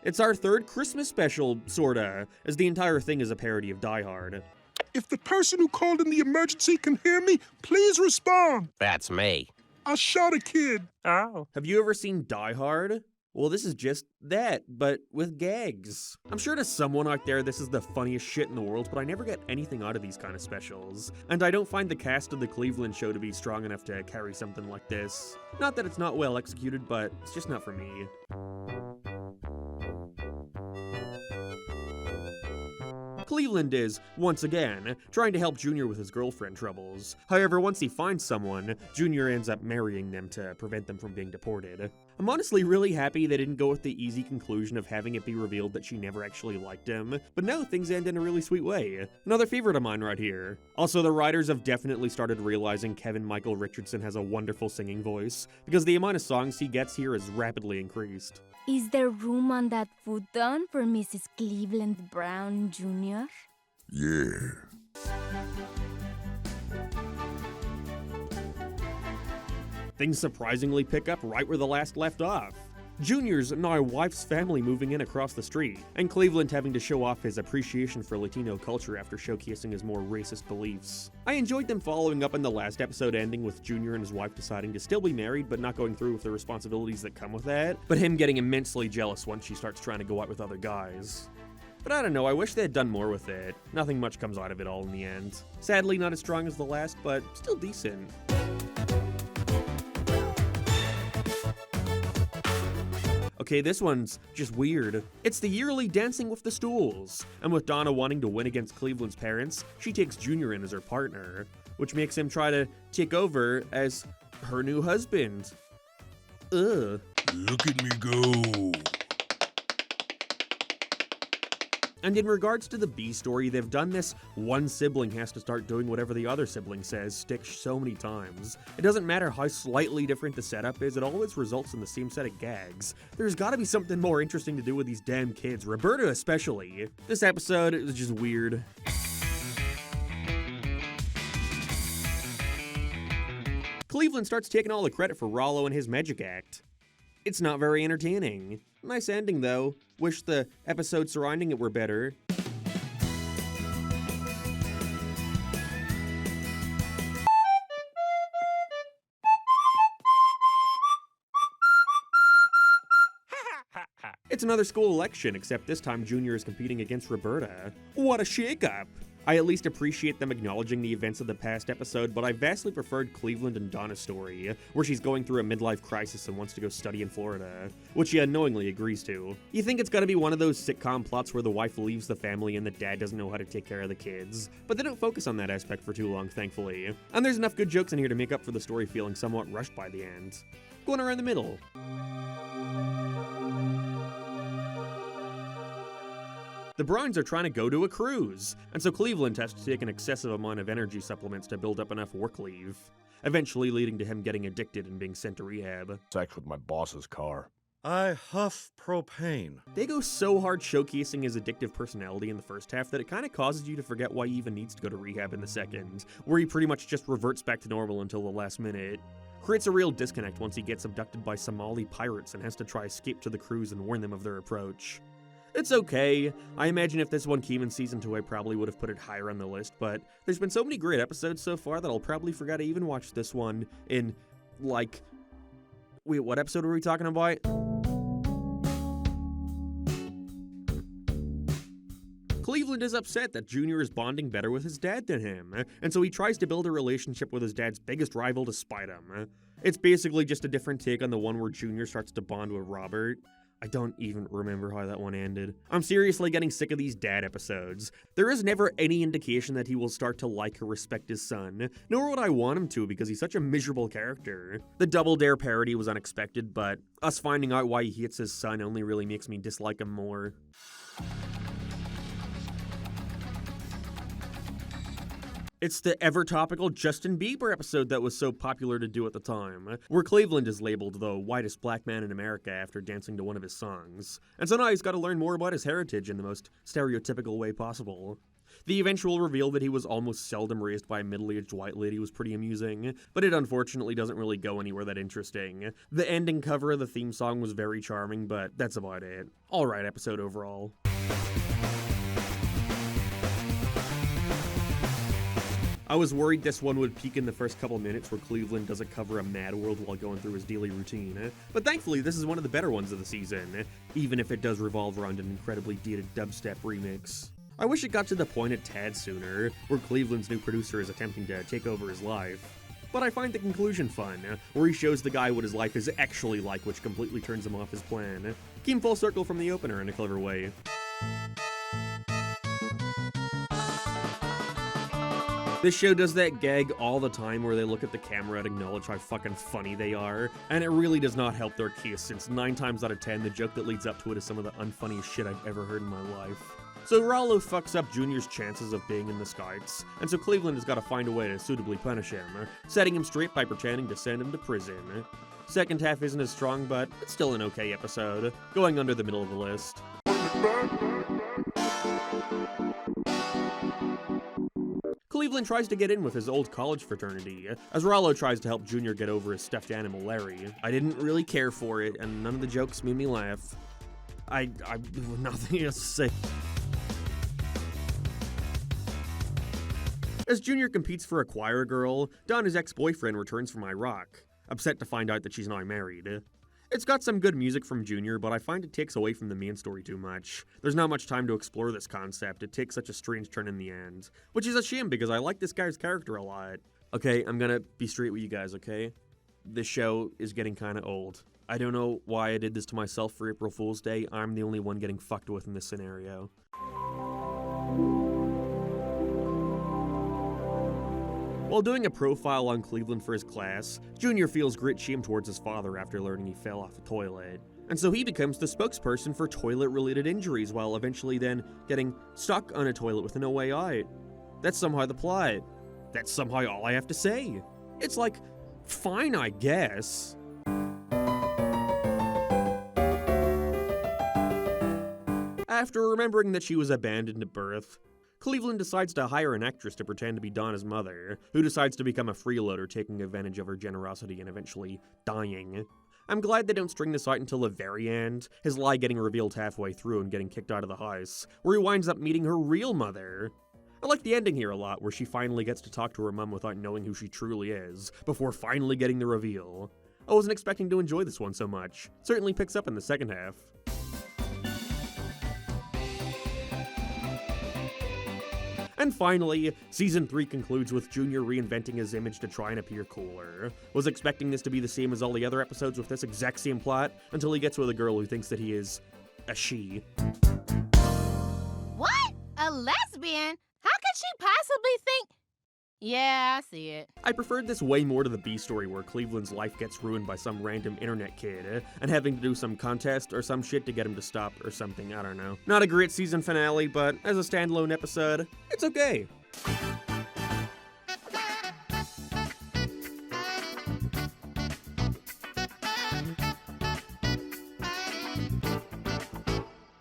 It's our third Christmas special, sorta, as the entire thing is a parody of Die Hard. If the person who called in the emergency can hear me, please respond. That's me. I shot a kid. Oh. Have you ever seen Die Hard? Well, this is just that, but with gags. I'm sure to someone out there this is the funniest shit in the world, but I never get anything out of these kind of specials. And I don't find the cast of the Cleveland Show to be strong enough to carry something like this. Not that it's not well executed, but it's just not for me. Cleveland is, once again, trying to help Junior with his girlfriend troubles. However, once he finds someone, Junior ends up marrying them to prevent them from being deported. I'm honestly really happy they didn't go with the easy conclusion of having it be revealed that she never actually liked him, but no, things end in a really sweet way. Another favorite of mine right here. Also, the writers have definitely started realizing Kevin Michael Richardson has a wonderful singing voice, because the amount of songs he gets here is rapidly increased. Is there room on that futon for Mrs. Cleveland Brown Jr.? Yeah. Things surprisingly pick up right where the last left off. Junior's now wife's family moving in across the street, and Cleveland having to show off his appreciation for Latino culture after showcasing his more racist beliefs. I enjoyed them following up on the last episode ending with Junior and his wife deciding to still be married but not going through with the responsibilities that come with that, but him getting immensely jealous once she starts trying to go out with other guys. But I don't know, I wish they had done more with it. Nothing much comes out of it all in the end. Sadly, not as strong as the last, but still decent. Okay, this one's just weird. It's the yearly Dancing with the Stools, and with Donna wanting to win against Cleveland's parents, she takes Junior in as her partner, which makes him try to take over as her new husband. Ugh. Look at me go. And in regards to the B story, they've done this one sibling has to start doing whatever the other sibling says stick so many times. It doesn't matter how slightly different the setup is, it always results in the same set of gags. There's gotta be something more interesting to do with these damn kids, Roberta especially. This episode is just weird. Cleveland starts taking all the credit for Rollo and his magic act. It's not very entertaining. Nice ending though. Wish the episode surrounding it were better. It's another school election, except this time Junior is competing against Roberta. What a shakeup! I at least appreciate them acknowledging the events of the past episode, but I vastly preferred Cleveland and Donna's story, where she's going through a midlife crisis and wants to go study in Florida, which she unknowingly agrees to. You think it's gotta be one of those sitcom plots where the wife leaves the family and the dad doesn't know how to take care of the kids, but they don't focus on that aspect for too long, thankfully. And there's enough good jokes in here to make up for the story feeling somewhat rushed by the end. Going around the middle. The Browns are trying to go to a cruise, and so Cleveland has to take an excessive amount of energy supplements to build up enough work leave, eventually leading to him getting addicted and being sent to rehab. Sex with my boss's car. I huff propane. They go so hard showcasing his addictive personality in the first half that it kind of causes you to forget why he even needs to go to rehab in the second, where he pretty much just reverts back to normal until the last minute. Creates a real disconnect once he gets abducted by Somali pirates and has to try escape to the cruise and warn them of their approach. It's okay. I imagine if this one came in Season 2, I probably would have put it higher on the list, but there's been so many great episodes so far that I'll probably forget to even watch this one in, like... Wait, what episode were we talking about? Cleveland is upset that Junior is bonding better with his dad than him, and so he tries to build a relationship with his dad's biggest rival to spite him. It's basically just a different take on the one where Junior starts to bond with Robert. I don't even remember how that one ended. I'm seriously getting sick of these dad episodes. There is never any indication that he will start to like or respect his son, nor would I want him to because he's such a miserable character. The Double Dare parody was unexpected, but us finding out why he hates his son only really makes me dislike him more. It's the ever-topical Justin Bieber episode that was so popular to do at the time, where Cleveland is labeled the whitest black man in America after dancing to one of his songs. And so now he's got to learn more about his heritage in the most stereotypical way possible. The eventual reveal that he was almost seldom raised by a middle-aged white lady was pretty amusing, but it unfortunately doesn't really go anywhere that interesting. The ending cover of the theme song was very charming, but that's about it. Alright episode overall. I was worried this one would peak in the first couple minutes where Cleveland doesn't cover a Mad World while going through his daily routine, but thankfully this is one of the better ones of the season, even if it does revolve around an incredibly dated dubstep remix. I wish it got to the point a tad sooner, where Cleveland's new producer is attempting to take over his life. But I find the conclusion fun, where he shows the guy what his life is actually like, which completely turns him off his plan. Came full circle from the opener in a clever way. This show does that gag all the time where they look at the camera and acknowledge how fucking funny they are, and it really does not help their case, since 9 times out of 10, the joke that leads up to it is some of the unfunniest shit I've ever heard in my life. So Rollo fucks up Junior's chances of being in the Scouts, and so Cleveland has got to find a way to suitably punish him, setting him straight by pretending to send him to prison. Second half isn't as strong, but it's still an okay episode, going under the middle of the list. Cleveland tries to get in with his old college fraternity, as Rollo tries to help Junior get over his stuffed animal Larry. I didn't really care for it, and none of the jokes made me laugh. I nothing else to say. As Junior competes for a choir girl, Don, his ex-boyfriend, returns from Iraq, upset to find out that she's now married. It's got some good music from Junior, but I find it takes away from the main story too much. There's not much time to explore this concept, it takes such a strange turn in the end. Which is a shame, because I like this guy's character a lot. Okay, I'm gonna be straight with you guys, okay? This show is getting kinda old. I don't know why I did this to myself for April Fool's Day, I'm the only one getting fucked with in this scenario. While doing a profile on Cleveland for his class, Junior feels great shame towards his father after learning he fell off a toilet. And so he becomes the spokesperson for toilet-related injuries while eventually then getting stuck on a toilet with no way out. That's somehow the plot. That's somehow all I have to say. It's like, fine, I guess. After remembering that she was abandoned at birth, Cleveland decides to hire an actress to pretend to be Donna's mother, who decides to become a freeloader, taking advantage of her generosity and eventually dying. I'm glad they don't string this out until the very end, his lie getting revealed halfway through and getting kicked out of the house, where he winds up meeting her real mother. I like the ending here a lot, where she finally gets to talk to her mom without knowing who she truly is, before finally getting the reveal. I wasn't expecting to enjoy this one so much. Certainly picks up in the second half. And finally, Season 3 concludes with Junior reinventing his image to try and appear cooler. Was expecting this to be the same as all the other episodes with this exact same plot, until he gets with a girl who thinks that he is a she. What? A lesbian? How could she possibly think? Yeah, I see it. I preferred this way more to the B story where Cleveland's life gets ruined by some random internet kid, and having to do some contest or some shit to get him to stop or something, I don't know. Not a great season finale, but as a standalone episode, it's okay.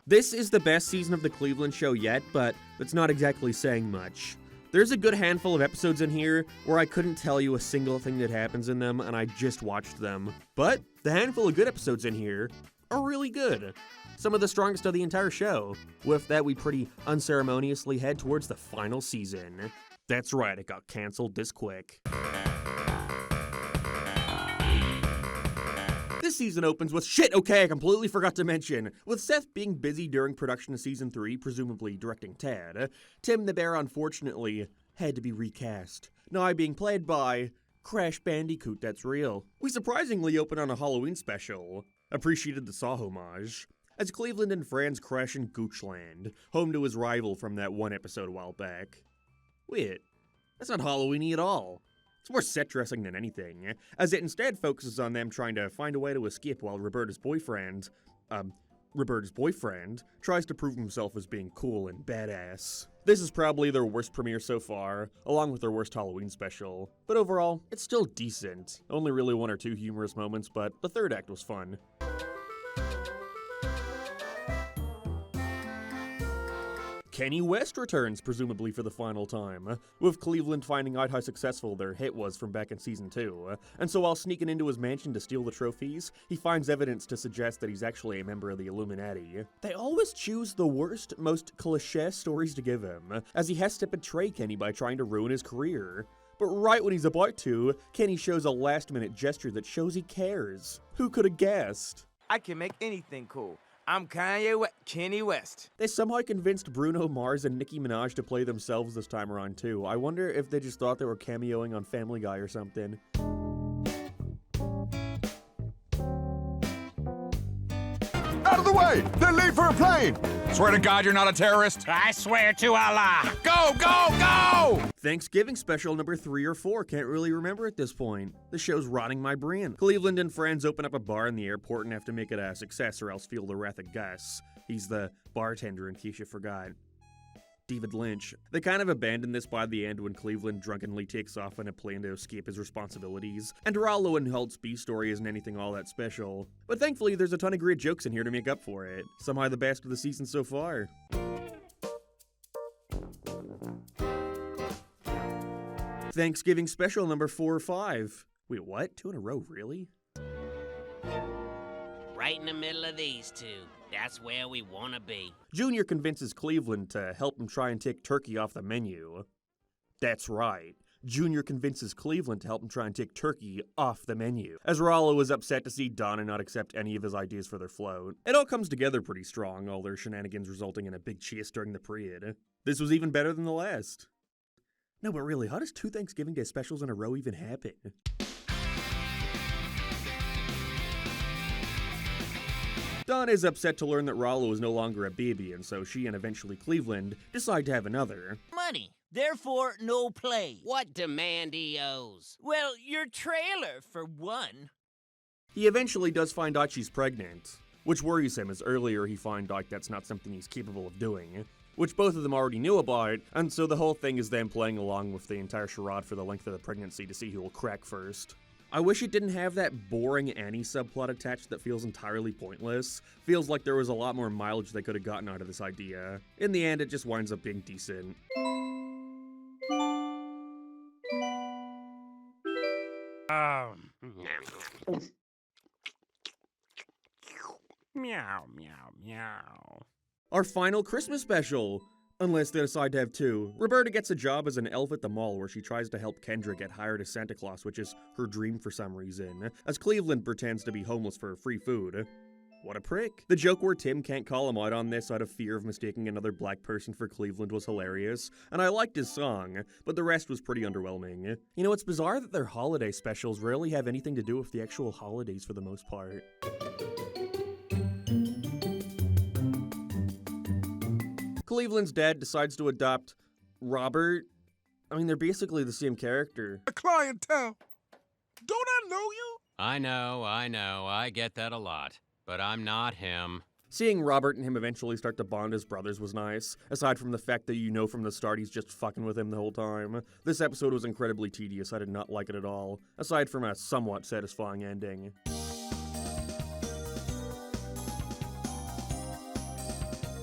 This is the best season of the Cleveland show yet, but that's not exactly saying much. There's a good handful of episodes in here where I couldn't tell you a single thing that happens in them and I just watched them. But the handful of good episodes in here are really good. Some of the strongest of the entire show. With that, we pretty unceremoniously head towards the final season. That's right, it got canceled this quick. This season opens with shit, okay, I completely forgot to mention. With Seth being busy during production of Season 3, presumably directing Ted, Tim the Bear unfortunately had to be recast. Now being played by Crash Bandicoot, that's real. We surprisingly open on a Halloween special. Appreciated the Saw homage. As Cleveland and friends crash in Goochland, home to his rival from that one episode a while back. Wait, that's not Halloween-y at all. It's more set dressing than anything, as it instead focuses on them trying to find a way to escape while Roberta's boyfriend tries to prove himself as being cool and badass. This is probably their worst premiere so far, along with their worst Halloween special. But overall, it's still decent. Only really 1 or 2 humorous moments, but the third act was fun. Kenny West returns, presumably for the final time, with Cleveland finding out how successful their hit was from back in Season 2, and so while sneaking into his mansion to steal the trophies, he finds evidence to suggest that he's actually a member of the Illuminati. They always choose the worst, most cliché stories to give him, as he has to betray Kenny by trying to ruin his career. But right when he's about to, Kenny shows a last-minute gesture that shows he cares. Who could have guessed? I can make anything cool. I'm Kenny West. They somehow convinced Bruno Mars and Nicki Minaj to play themselves this time around too. I wonder if they just thought they were cameoing on Family Guy or something. Out of the way! They're late for a plane! Swear to God you're not a terrorist. I swear to Allah. Go, go, go! Thanksgiving special number 3 or 4, can't really remember at this point. The show's rotting my brain. Cleveland and friends open up a bar in the airport and have to make it a success or else feel the wrath of Gus. He's the bartender in case you forgot. David Lynch. They kind of abandon this by the end when Cleveland drunkenly takes off on a plane to escape his responsibilities, and Rollo and Hult's B story isn't anything all that special. But thankfully there's a ton of great jokes in here to make up for it. Somehow the best of the season so far. Thanksgiving special number 4 or 5. Wait, what? 2 in a row, really? Right in the middle of these two. That's where we want to be. Junior convinces Cleveland to help him try and take turkey off the menu. That's right. Junior convinces Cleveland to help him try and take turkey off the menu, as Rollo is upset to see Donna not accept any of his ideas for their float. It all comes together pretty strong, all their shenanigans resulting in a big chase during the parade. This was even better than the last. No, but really, how does 2 Thanksgiving Day specials in a row even happen? Donna is upset to learn that Rollo is no longer a baby, and so she and eventually Cleveland decide to have another. Money. Therefore, no play. What demand he owes? Well, your trailer, for one. He eventually does find out she's pregnant, which worries him as earlier he finds out that's not something he's capable of doing, which both of them already knew about, and so the whole thing is them playing along with the entire charade for the length of the pregnancy to see who will crack first. I wish it didn't have that boring Annie subplot attached that feels entirely pointless. Feels like there was a lot more mileage they could have gotten out of this idea. In the end, it just winds up being decent. Meow, meow, meow. Our final Christmas special! Unless they decide to have 2. Roberta gets a job as an elf at the mall where she tries to help Kendra get hired as Santa Claus, which is her dream for some reason, as Cleveland pretends to be homeless for free food. What a prick. The joke where Tim can't call him out on this out of fear of mistaking another black person for Cleveland was hilarious, and I liked his song, but the rest was pretty underwhelming. You know, it's bizarre that their holiday specials rarely have anything to do with the actual holidays for the most part. Cleveland's dad decides to adopt Robert. I mean, they're basically the same character. A clientele. Don't I know you? I know, I get that a lot. But I'm not him. Seeing Robert and him eventually start to bond as brothers was nice, aside from the fact that you know from the start he's just fucking with him the whole time. This episode was incredibly tedious, I did not like it at all, aside from a somewhat satisfying ending.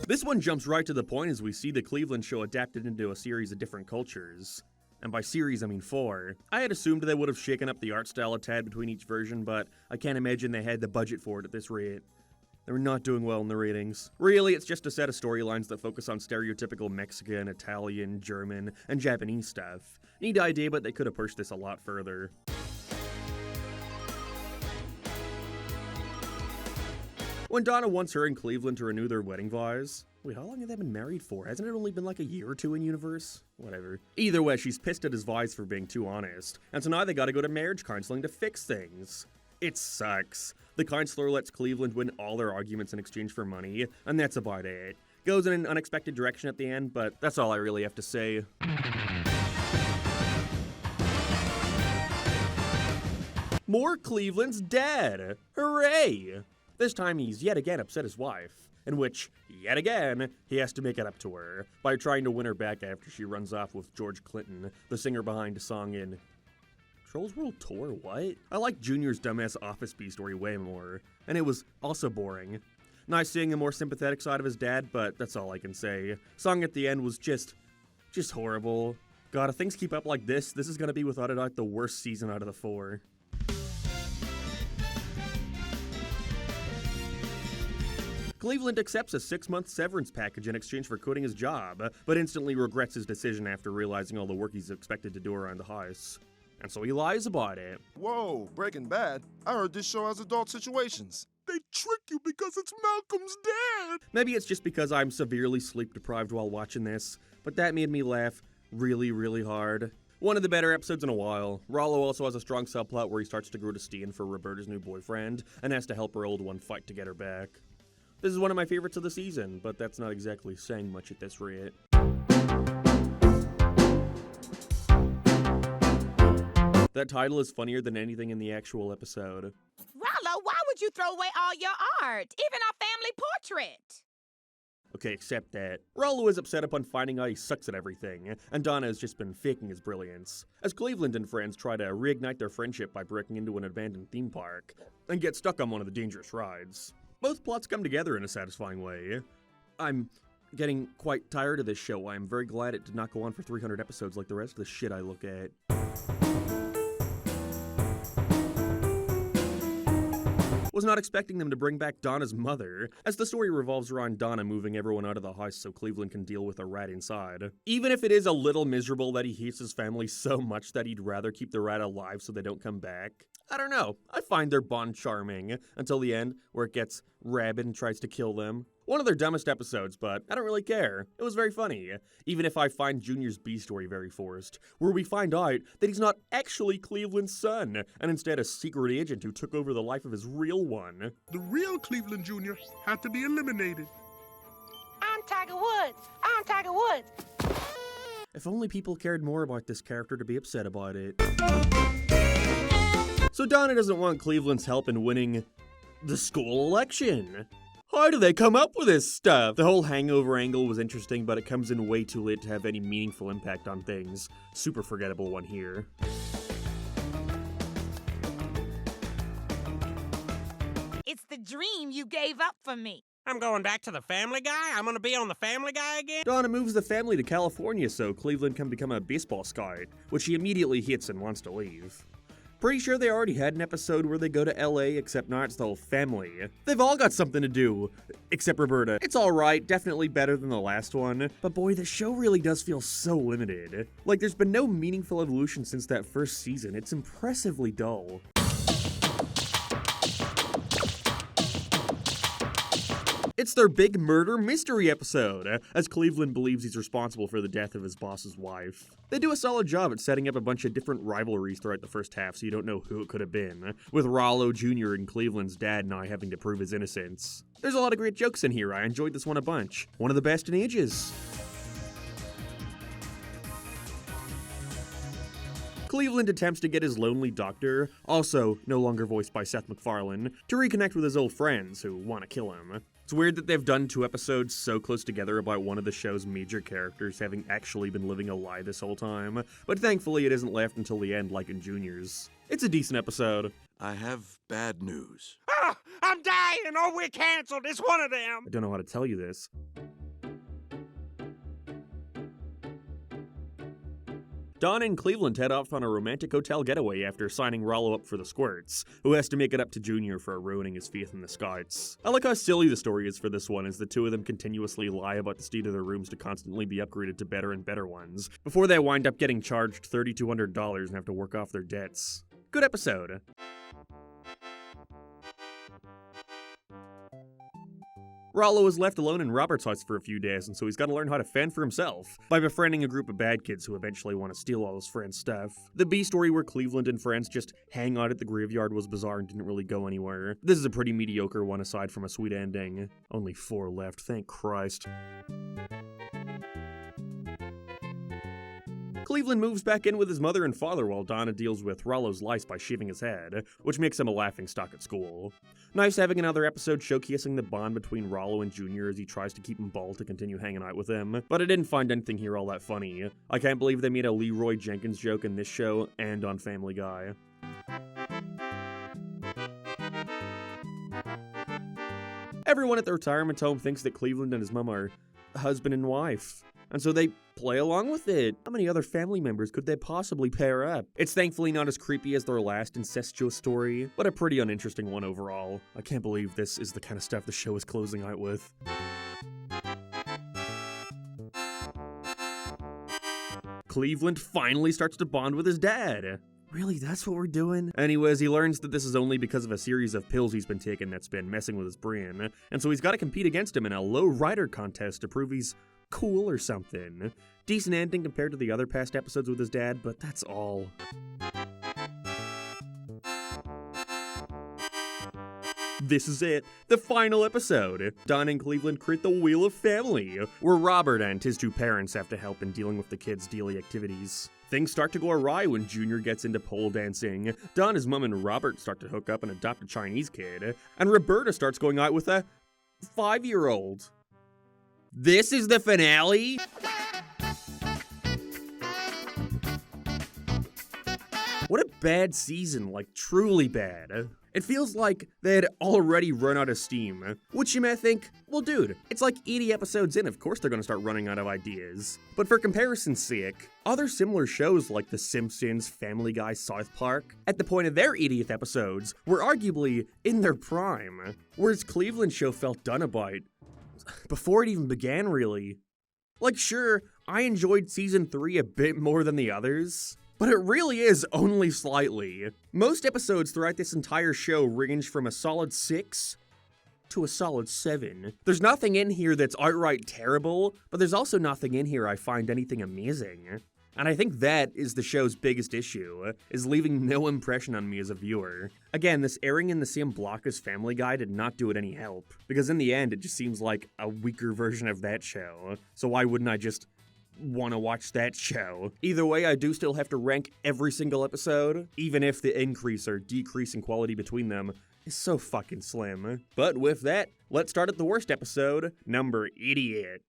This one jumps right to the point as we see the Cleveland show adapted into a series of different cultures. And by series, I mean 4. I had assumed they would have shaken up the art style a tad between each version, but I can't imagine they had the budget for it at this rate. They were not doing well in the ratings. Really, it's just a set of storylines that focus on stereotypical Mexican, Italian, German, and Japanese stuff. Neat idea, but they could have pushed this a lot further. When Donna wants her and Cleveland to renew their wedding vows. Wait, how long have they been married for? Hasn't it only been like a year or 2 in universe? Whatever. Either way, she's pissed at his vows for being too honest, and so now they gotta go to marriage counseling to fix things. It sucks. The counselor lets Cleveland win all their arguments in exchange for money, and that's about it. Goes in an unexpected direction at the end, but that's all I really have to say. More Cleveland's dad! Hooray! This time he's yet again upset his wife, in which, yet again, he has to make it up to her by trying to win her back after she runs off with George Clinton, the singer behind a song in Trolls World Tour, what? I like Junior's dumbass Office B story way more, and it was also boring. Nice seeing a more sympathetic side of his dad, but that's all I can say. Song at the end was just horrible. God, if things keep up like this is gonna be without a doubt the worst season out of the 4. Cleveland accepts a 6-month severance package in exchange for quitting his job, but instantly regrets his decision after realizing all the work he's expected to do around the house. And so he lies about it. Whoa, Breaking Bad. I heard this show has adult situations. They trick you because it's Malcolm's dad. Maybe it's just because I'm severely sleep deprived while watching this, but that made me laugh really, really hard. One of the better episodes in a while. Rollo also has a strong subplot where he starts to grow disdain for Roberta's new boyfriend and has to help her old one fight to get her back. This is one of my favorites of the season, but that's not exactly saying much at this rate. That title is funnier than anything in the actual episode. Rollo, why would you throw away all your art, even our family portrait? Okay, except that Rollo is upset upon finding out he sucks at everything, and Donna has just been faking his brilliance, as Cleveland and friends try to reignite their friendship by breaking into an abandoned theme park, and get stuck on one of the dangerous rides. Both plots come together in a satisfying way. I'm getting quite tired of this show. I'm very glad it did not go on for 300 episodes like the rest of the shit I look at. Was not expecting them to bring back Donna's mother, as the story revolves around Donna moving everyone out of the house so Cleveland can deal with a rat inside. Even if it is a little miserable that he hates his family so much that he'd rather keep the rat alive so they don't come back, I don't know. I find their bond charming, until the end, where it gets rabid and tries to kill them. One of their dumbest episodes, but I don't really care. It was very funny, even if I find Junior's B story very forced, where we find out that he's not actually Cleveland's son, and instead a secret agent who took over the life of his real one. The real Cleveland Jr. had to be eliminated. I'm Tiger Woods. I'm Tiger Woods. If only people cared more about this character to be upset about it. So Donna doesn't want Cleveland's help in winning the school election. How do they come up with this stuff? The whole hangover angle was interesting, but it comes in way too late to have any meaningful impact on things. Super forgettable one here. It's the dream you gave up for me. I'm going back to the Family Guy? I'm gonna be on the Family Guy again? Donna moves the family to California so Cleveland can become a baseball scout, which he immediately hates and wants to leave. Pretty sure they already had an episode where they go to LA, except now it's the whole family. They've all got something to do, except Roberta. It's alright, definitely better than the last one, but boy, the show really does feel so limited. Like, there's been no meaningful evolution since that first season. It's impressively dull. It's their big murder mystery episode, as Cleveland believes he's responsible for the death of his boss's wife. They do a solid job at setting up a bunch of different rivalries throughout the first half so you don't know who it could have been, with Rollo Jr. and Cleveland's dad now having to prove his innocence. There's a lot of great jokes in here. I enjoyed this one a bunch. One of the best in ages. Cleveland attempts to get his lonely doctor, also no longer voiced by Seth MacFarlane, to reconnect with his old friends who want to kill him. It's weird that they've done 2 episodes so close together about one of the show's major characters having actually been living a lie this whole time, but thankfully it isn't left until the end like in Junior's. It's a decent episode. I have bad news. Oh, I'm dying! Oh, we're canceled! It's one of them! I don't know how to tell you this. Donna and Cleveland head off on a romantic hotel getaway after signing Rollo up for the Squirts, who has to make it up to Junior for ruining his faith in the Scouts. I like how silly the story is for this one, as the two of them continuously lie about the state of their rooms to constantly be upgraded to better and better ones, before they wind up getting charged $3,200 and have to work off their debts. Good episode. Rollo is left alone in Robert's house for a few days, and so he's got to learn how to fend for himself by befriending a group of bad kids who eventually want to steal all his friends' stuff. The B story where Cleveland and friends just hang out at the graveyard was bizarre and didn't really go anywhere. This is a pretty mediocre one aside from a sweet ending. Only 4 left, thank Christ. Cleveland moves back in with his mother and father while Donna deals with Rollo's lice by shaving his head, which makes him a laughingstock at school. Nice having another episode showcasing the bond between Rollo and Junior as he tries to keep him bald to continue hanging out with him, but I didn't find anything here all that funny. I can't believe they made a Leroy Jenkins joke in this show and on Family Guy. Everyone at the retirement home thinks that Cleveland and his mom are husband and wife, and so they play along with it. How many other family members could they possibly pair up? It's thankfully not as creepy as their last incestuous story, but a pretty uninteresting one overall. I can't believe this is the kind of stuff the show is closing out with. Cleveland finally starts to bond with his dad. Really, that's what we're doing? Anyways, he learns that this is only because of a series of pills he's been taking that's been messing with his brain, and so he's got to compete against him in a low rider contest to prove he's cool or something. Decent ending compared to the other past episodes with his dad, but that's all. This is it, the final episode. Don and Cleveland create the Wheel of Family, where Robert and his two parents have to help in dealing with the kids' daily activities. Things start to go awry when Junior gets into pole dancing. Don, his mom, and Robert start to hook up and adopt a Chinese kid, and Roberta starts going out with a 5-year-old. This is the finale? What a bad season, like truly bad. It feels like they had already run out of steam, which you may think, well dude, it's like 80 episodes in, of course they're gonna start running out of ideas. But for comparison's sake, other similar shows like The Simpsons, Family Guy, South Park, at the point of their 80th episodes, were arguably in their prime, whereas Cleveland's show felt done about before it even began, really. Like sure, I enjoyed season 3 a bit more than the others, but it really is only slightly. Most episodes throughout this entire show range from a solid 6 to a solid 7. There's nothing in here that's outright terrible, but there's also nothing in here I find anything amazing. And I think that is the show's biggest issue, is leaving no impression on me as a viewer. Again, this airing in the same block as Family Guy did not do it any help, because in the end it just seems like a weaker version of that show, so why wouldn't I just want to watch that show? Either way, I do still have to rank every single episode, even if the increase or decrease in quality between them is so fucking slim. But with that, let's start at the worst episode, number 88.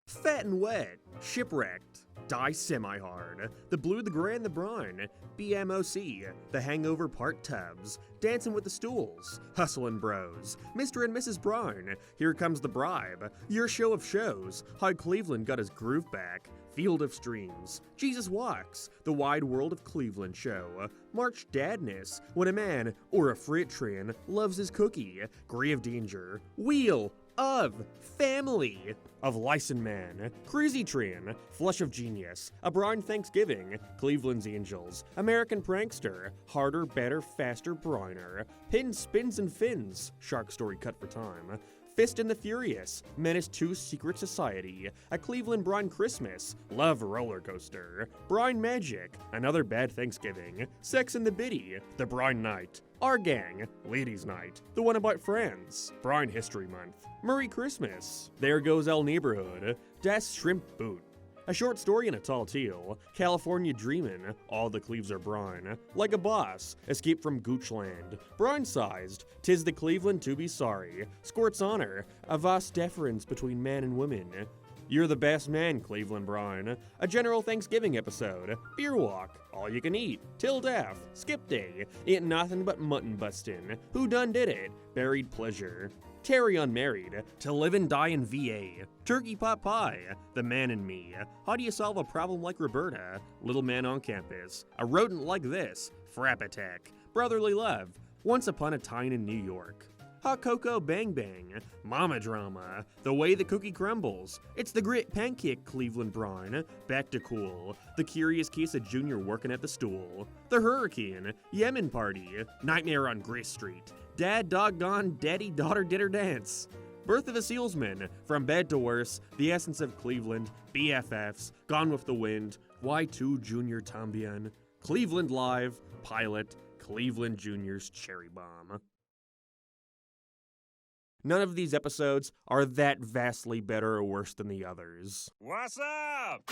Fat and Wet, Shipwrecked, Die Semi-Hard, The Blue, the Gray, and the Brown, BMOC, The Hangover Part Tubs, Dancing with the Stools, Hustlin' Bros, Mr. and Mrs. Brown, Here Comes the Bribe, Your Show of Shows, How Cleveland Got His Groove Back, Field of Streams, Jesus Walks, The Wide World of Cleveland Show, March Dadness, When a Man or a Freight Train Loves His Cookie, Grave Danger, Wheel of Family, Of Lice and Man, Crazy Train, Flush of Genius, A Brown Thanksgiving, Cleveland's Angels, American Prankster, Harder, Better, Faster, Browner, Pins, Spins, and Fins, Shark Story Cut for Time, Fist and the Furious, Menace 2 Secret Society, A Cleveland Brown Christmas, Love Roller Coaster, Brown Magic, Another Bad Thanksgiving, Sex and the Biddy, The Brown Night, Our Gang, Ladies Night, The One About Friends, Brown History Month, Murray Christmas, There Goes El Neighborhood, Das Shrimp Boot, A Short Story and a Tall Tale, California Dreamin', All the Cleves Are Brown, Like a Boss, Escape from Goochland, Brown-Sized, 'Tis the Cleveland to be Sorry, Squirt's Honor, A Vast Deference Between Man and Women, You're the Best Man, Cleveland Brown, A General Thanksgiving Episode, Beer Walk, All You Can Eat, Till Death, Skip Day, Ain't Nothing But Mutton Bustin', Who Done Did It, Buried Pleasure, Terry Unmarried, To Live and Die in VA, Turkey Pot Pie, The Man in Me, How Do You Solve a Problem Like Roberta, Little Man on Campus, A Rodent Like This, Frap Attack, Brotherly Love, Once Upon a Time in New York, Hot Cocoa Bang Bang, Mama Drama, The Way the Cookie Crumbles, It's the Great Pancake Cleveland Brown, Back to Cool, The Curious Case of Junior Working at the Stool, The Hurricane, Yemen Party, Nightmare on Grace Street, Dad Doggone Daddy Daughter Did Her Dance, Birth of a Sealsman, From Bad to Worse, The Essence of Cleveland, BFFs, Gone with the Wind, Y2 Junior Tombian, Cleveland Live, Pilot, Cleveland Junior's Cherry Bomb. None of these episodes are that vastly better or worse than the others. What's up?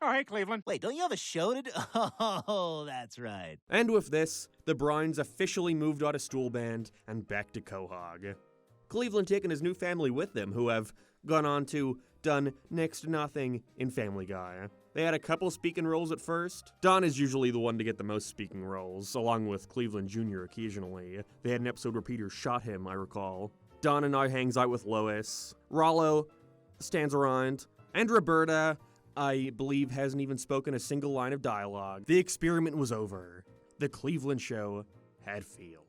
Oh, hey, Cleveland. Wait, don't you have a show to do? Oh, that's right. And with this, the Browns officially moved out of Stool Band and back to Quahog. Cleveland taking his new family with them, who have gone on to done next to nothing in Family Guy. They had a couple speaking roles at first. Don is usually the one to get the most speaking roles, along with Cleveland Jr. occasionally. They had an episode where Peter shot him, I recall. Don now hangs out with Lois. Rollo stands around. And Roberta, I believe, hasn't even spoken a single line of dialogue. The experiment was over. The Cleveland show had failed.